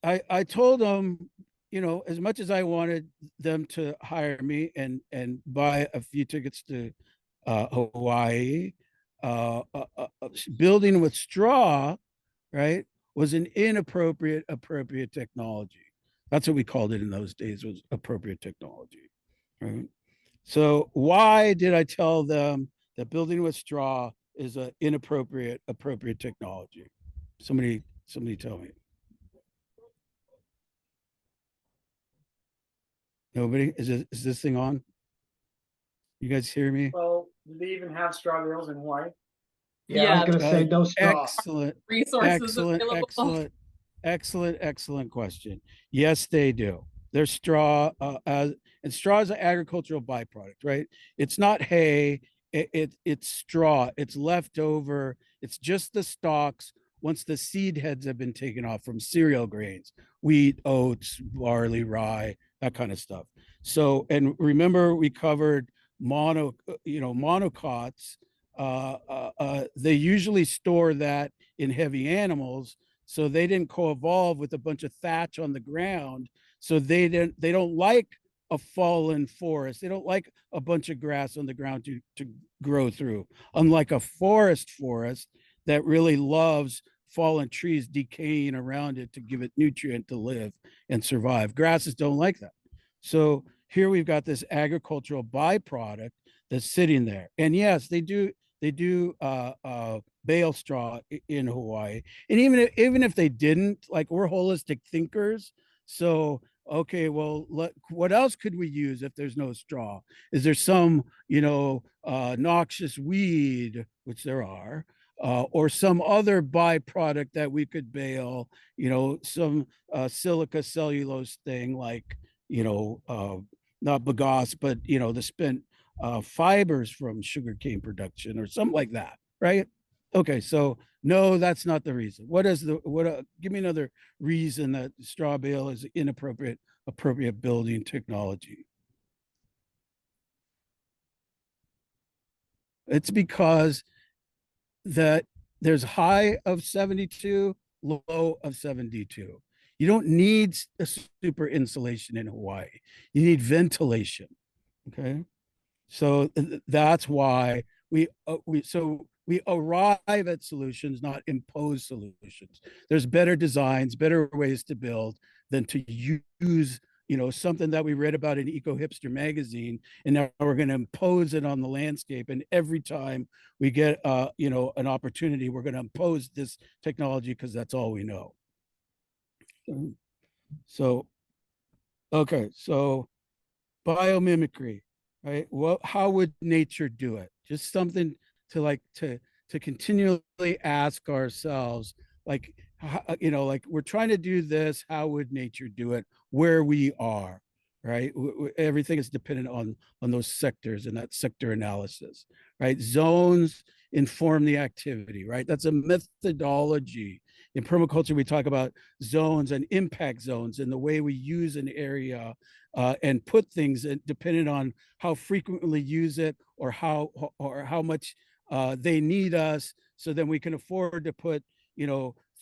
I told them, as much as I wanted them to hire me and buy a few tickets to Hawaii, building with straw, right, was an appropriate technology. That's what we called it in those days, was appropriate technology, right? So why did I tell them that building with straw is an appropriate technology? Somebody tell me. Nobody? Is this thing on? You guys hear me? Well, do they even have straw bales in Hawaii? Yeah, I was gonna say no straw. Excellent question. Yes, they do. There's straw, and straw is an agricultural byproduct, right? It's not hay. It's straw. It's leftover. It's just the stalks once the seed heads have been taken off from cereal grains, wheat, oats, barley, rye, that kind of stuff. So, and remember, we covered monocots. They usually store that in heavy animals, so they didn't co-evolve with a bunch of thatch on the ground. So they don't like a fallen forest. They don't like a bunch of grass on the ground to grow through. Unlike a forest that really loves fallen trees decaying around it to give it nutrient to live and survive. Grasses don't like that. So here we've got this agricultural byproduct that's sitting there. And yes, they do bale straw in Hawaii. And even if they didn't, like, we're holistic thinkers. So, okay, well, what else could we use if there's no straw? Is there some, noxious weed, which there are, or some other byproduct that we could bale, some silica cellulose thing, like, not bagasse, but, the spent fibers from sugarcane production or something like that, right? Okay, so no, that's not the reason. What is the give me another reason that straw bale is appropriate building technology? It's because that there's high of 72, low of 72. You don't need a super insulation in Hawaii. You need ventilation. Okay. So that's why we arrive at solutions, not impose solutions. There's better designs, better ways to build than to use, something that we read about in Eco Hipster magazine, and now we're going to impose it on the landscape. And every time we get, an opportunity, we're going to impose this technology because that's all we know. So, okay, so biomimicry, right? Well, how would nature do it? Just something to continually ask ourselves, like, like we're trying to do this. How would nature do it where we are, right? Everything is dependent on those sectors and that sector analysis, right? Zones inform the activity, right? That's a methodology. In permaculture, we talk about zones and impact zones and the way we use an area and put things in, depending on how frequently use it or how much they need us. So then we can afford to put,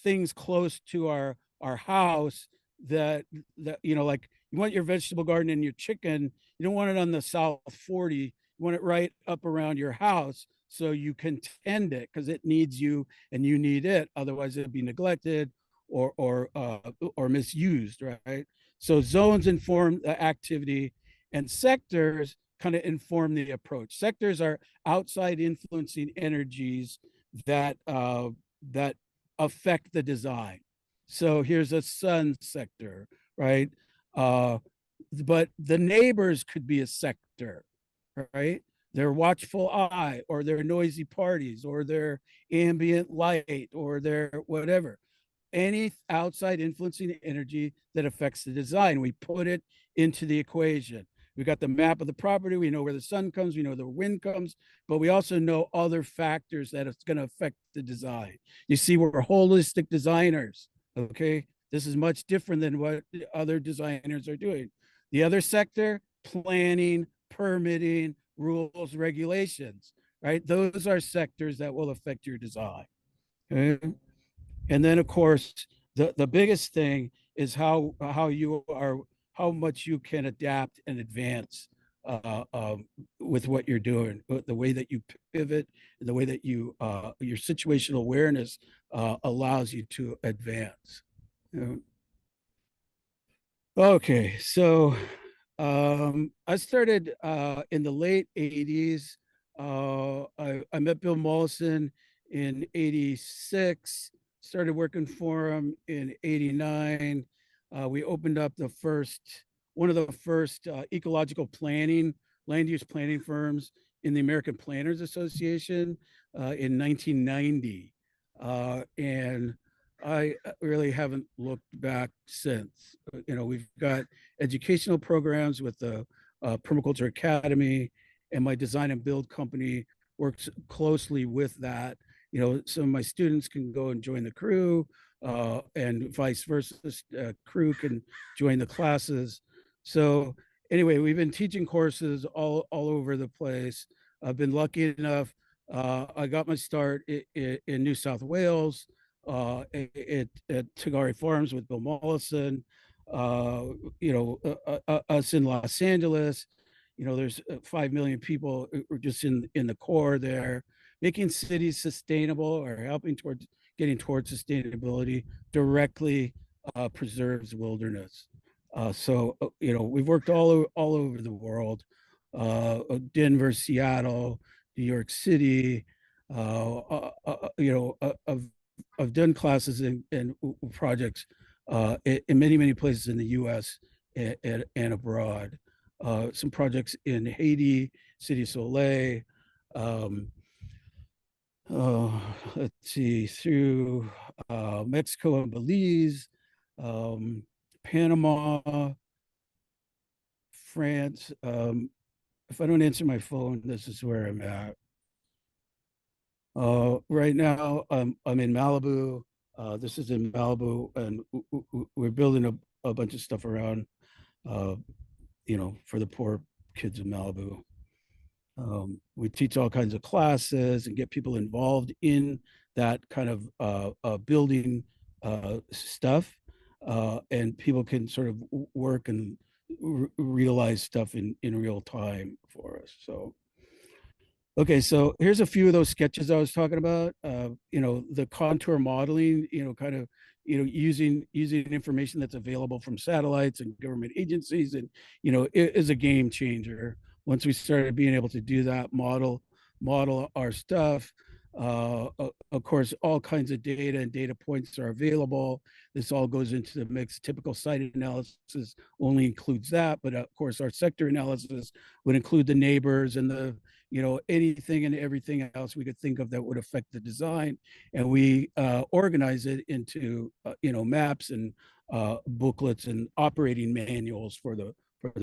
things close to our house that like you want your vegetable garden and your chicken. You don't want it on the South 40. You want it right up around your house so you can tend it because it needs you and you need it. Otherwise, it'd be neglected or misused, right? So zones inform the activity, and sectors kind of inform the approach. Sectors are outside influencing energies that that affect the design. So here's a sun sector, right? But the neighbors could be a sector, right? Their watchful eye, or their noisy parties, or their ambient light, or their whatever. Any outside influencing energy that affects the design, we put it into the equation. We got the map of the property. We know where the sun comes. We know the wind comes, but we also know other factors that it's going to affect the design. You see, we're holistic designers. Okay. This is much different than what other designers are doing. The other sector, planning, permitting, rules, regulations, right? Those are sectors that will affect your design. Okay. And then, of course, the biggest thing is how much you can adapt and advance with what you're doing, the way that you pivot, the way that your situational awareness allows you to advance. Okay, so I started in the late 80s. I met Bill Mollison in 86, started working for him in 89. We opened up one of the first ecological planning, land use planning firms in the American Planners Association in 1990. And I really haven't looked back since. We've got educational programs with the Permaculture Academy, and my design and build company works closely with that. Some of my students can go and join the crew, and vice versa. Crew can join the classes. So anyway, we've been teaching courses all over the place. I've been lucky enough. I got my start in New South Wales at Tagari Farms with Bill Mollison. Us in Los Angeles. There's 5 million people just in the core there. Making cities sustainable or helping towards getting towards sustainability directly preserves wilderness. So we've worked all over the world, Denver, Seattle, New York City. I've done classes and projects in many places in the U.S. and abroad. Some projects in Haiti, City Soleil. Let's see, through Mexico and Belize, Panama, France. If I don't answer my phone, this is where I'm at. Right now, I'm in Malibu. This is in Malibu, and we're building a bunch of stuff around, for the poor kids in Malibu. We teach all kinds of classes and get people involved in that kind of building stuff, and people can sort of work and realize stuff in real time for us. So. Okay, so here's a few of those sketches I was talking about. The contour modeling, kind of, using information that's available from satellites and government agencies, and it is a game changer. Once we started being able to do that, model our stuff. Of course, all kinds of data and data points are available. This all goes into the mix. Typical site analysis only includes that, but of course, our sector analysis would include the neighbors and the anything and everything else we could think of that would affect the design. And we organize it into, maps and booklets and operating manuals for the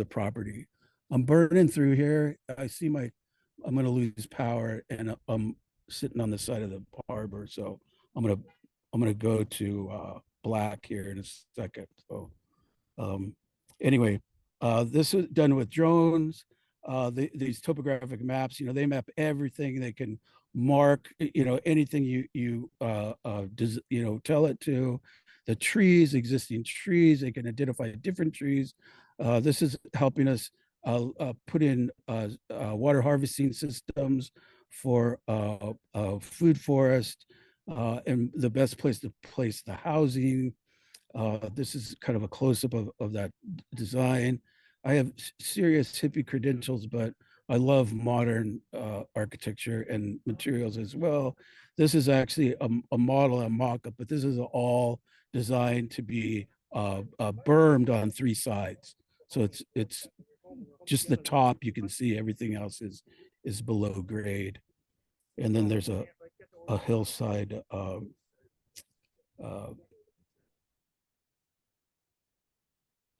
property. I'm burning through here. I'm going to lose power, and I'm sitting on the side of the harbor. So I'm going to go to black here in a second. So anyway, this is done with drones. These topographic maps, they map everything. They can mark, anything you tell it to. The trees, existing trees, they can identify different trees. This is helping us put in water harvesting systems for food forest, and the best place to place the housing. This is kind of a close-up of that design. I have serious hippie credentials, but I love modern architecture and materials as well. This is actually a model, a mock-up, but this is all designed to be bermed on 3 sides. So it's just the top. You can see everything else is below grade, and then there's a hillside.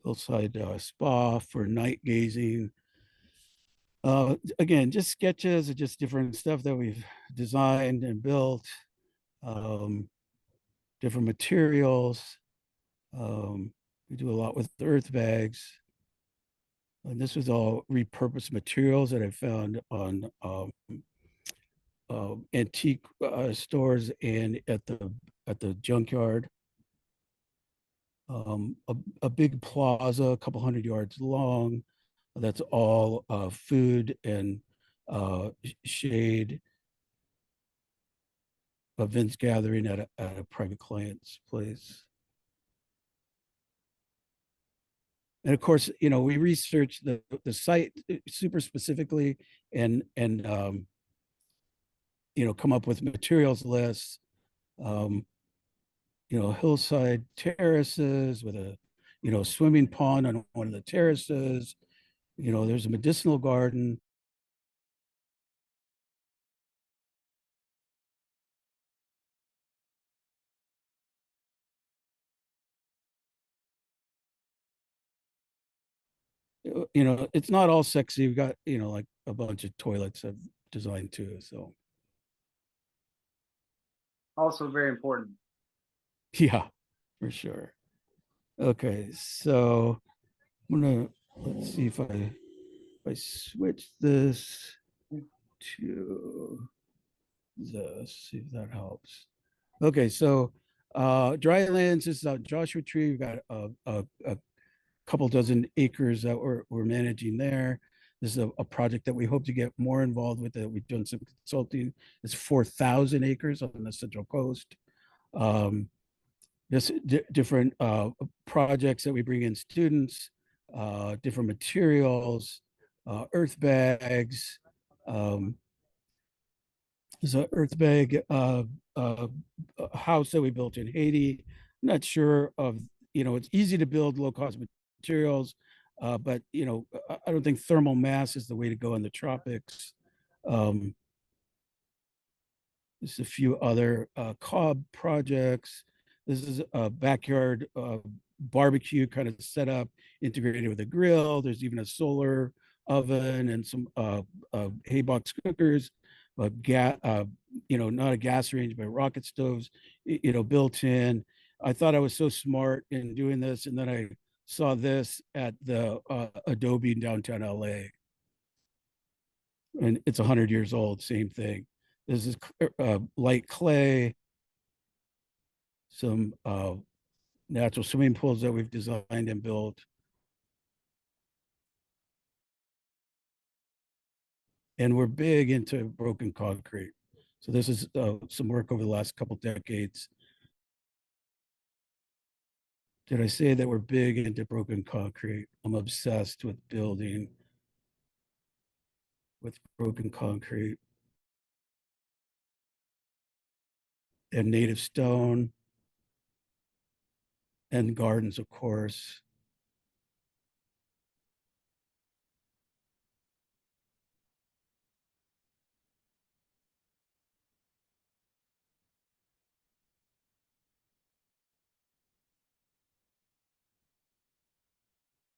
Hillside spa for night gazing. Again, just sketches of just different stuff that we've designed and built, different materials. We do a lot with earth bags. And this was all repurposed materials that I found on antique stores and at the junkyard. A big plaza, a couple 100 yards long. That's all food and shade. Events gathering at a private client's place. And of course, we researched the site super specifically and come up with materials lists. Hillside terraces with a swimming pond on one of the terraces. There's a medicinal garden. It's not all sexy. We've got, like a bunch of toilets I've designed too. So Also very important. yeah, for sure. Okay, so let's see if I switch this to this, see if that helps. Okay, so drylands is Joshua Tree. We've got a couple dozen acres that we're managing there. This is a project that we hope to get more involved with. That we've done some consulting. It's 4,000 acres on the Central Coast. Just different projects that we bring in students, different materials, earth bags. There's an earth bag house that we built in Haiti. I'm not sure of, it's easy to build low cost materials, but I don't think thermal mass is the way to go in the tropics. There's a few other cob projects. This is a backyard barbecue kind of setup integrated with a grill. There's even a solar oven and some hay box cookers. not a gas range, but rocket stoves, built in. I thought I was so smart in doing this, and then I saw this at the Adobe in downtown LA, and it's 100 years old. Same thing. This is light clay, some natural swimming pools that we've designed and built. And we're big into broken concrete. So this is some work over the last couple decades. Did I say that we're big into broken concrete? I'm obsessed with building with broken concrete and native stone and gardens, of course.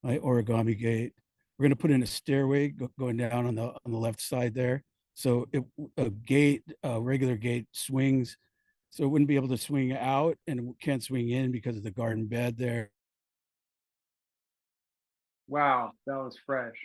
My origami gate. We're going to put in a stairway going down on the left side there. So a regular gate swings, so it wouldn't be able to swing out, and it can't swing in because of the garden bed there. Wow, that was fresh.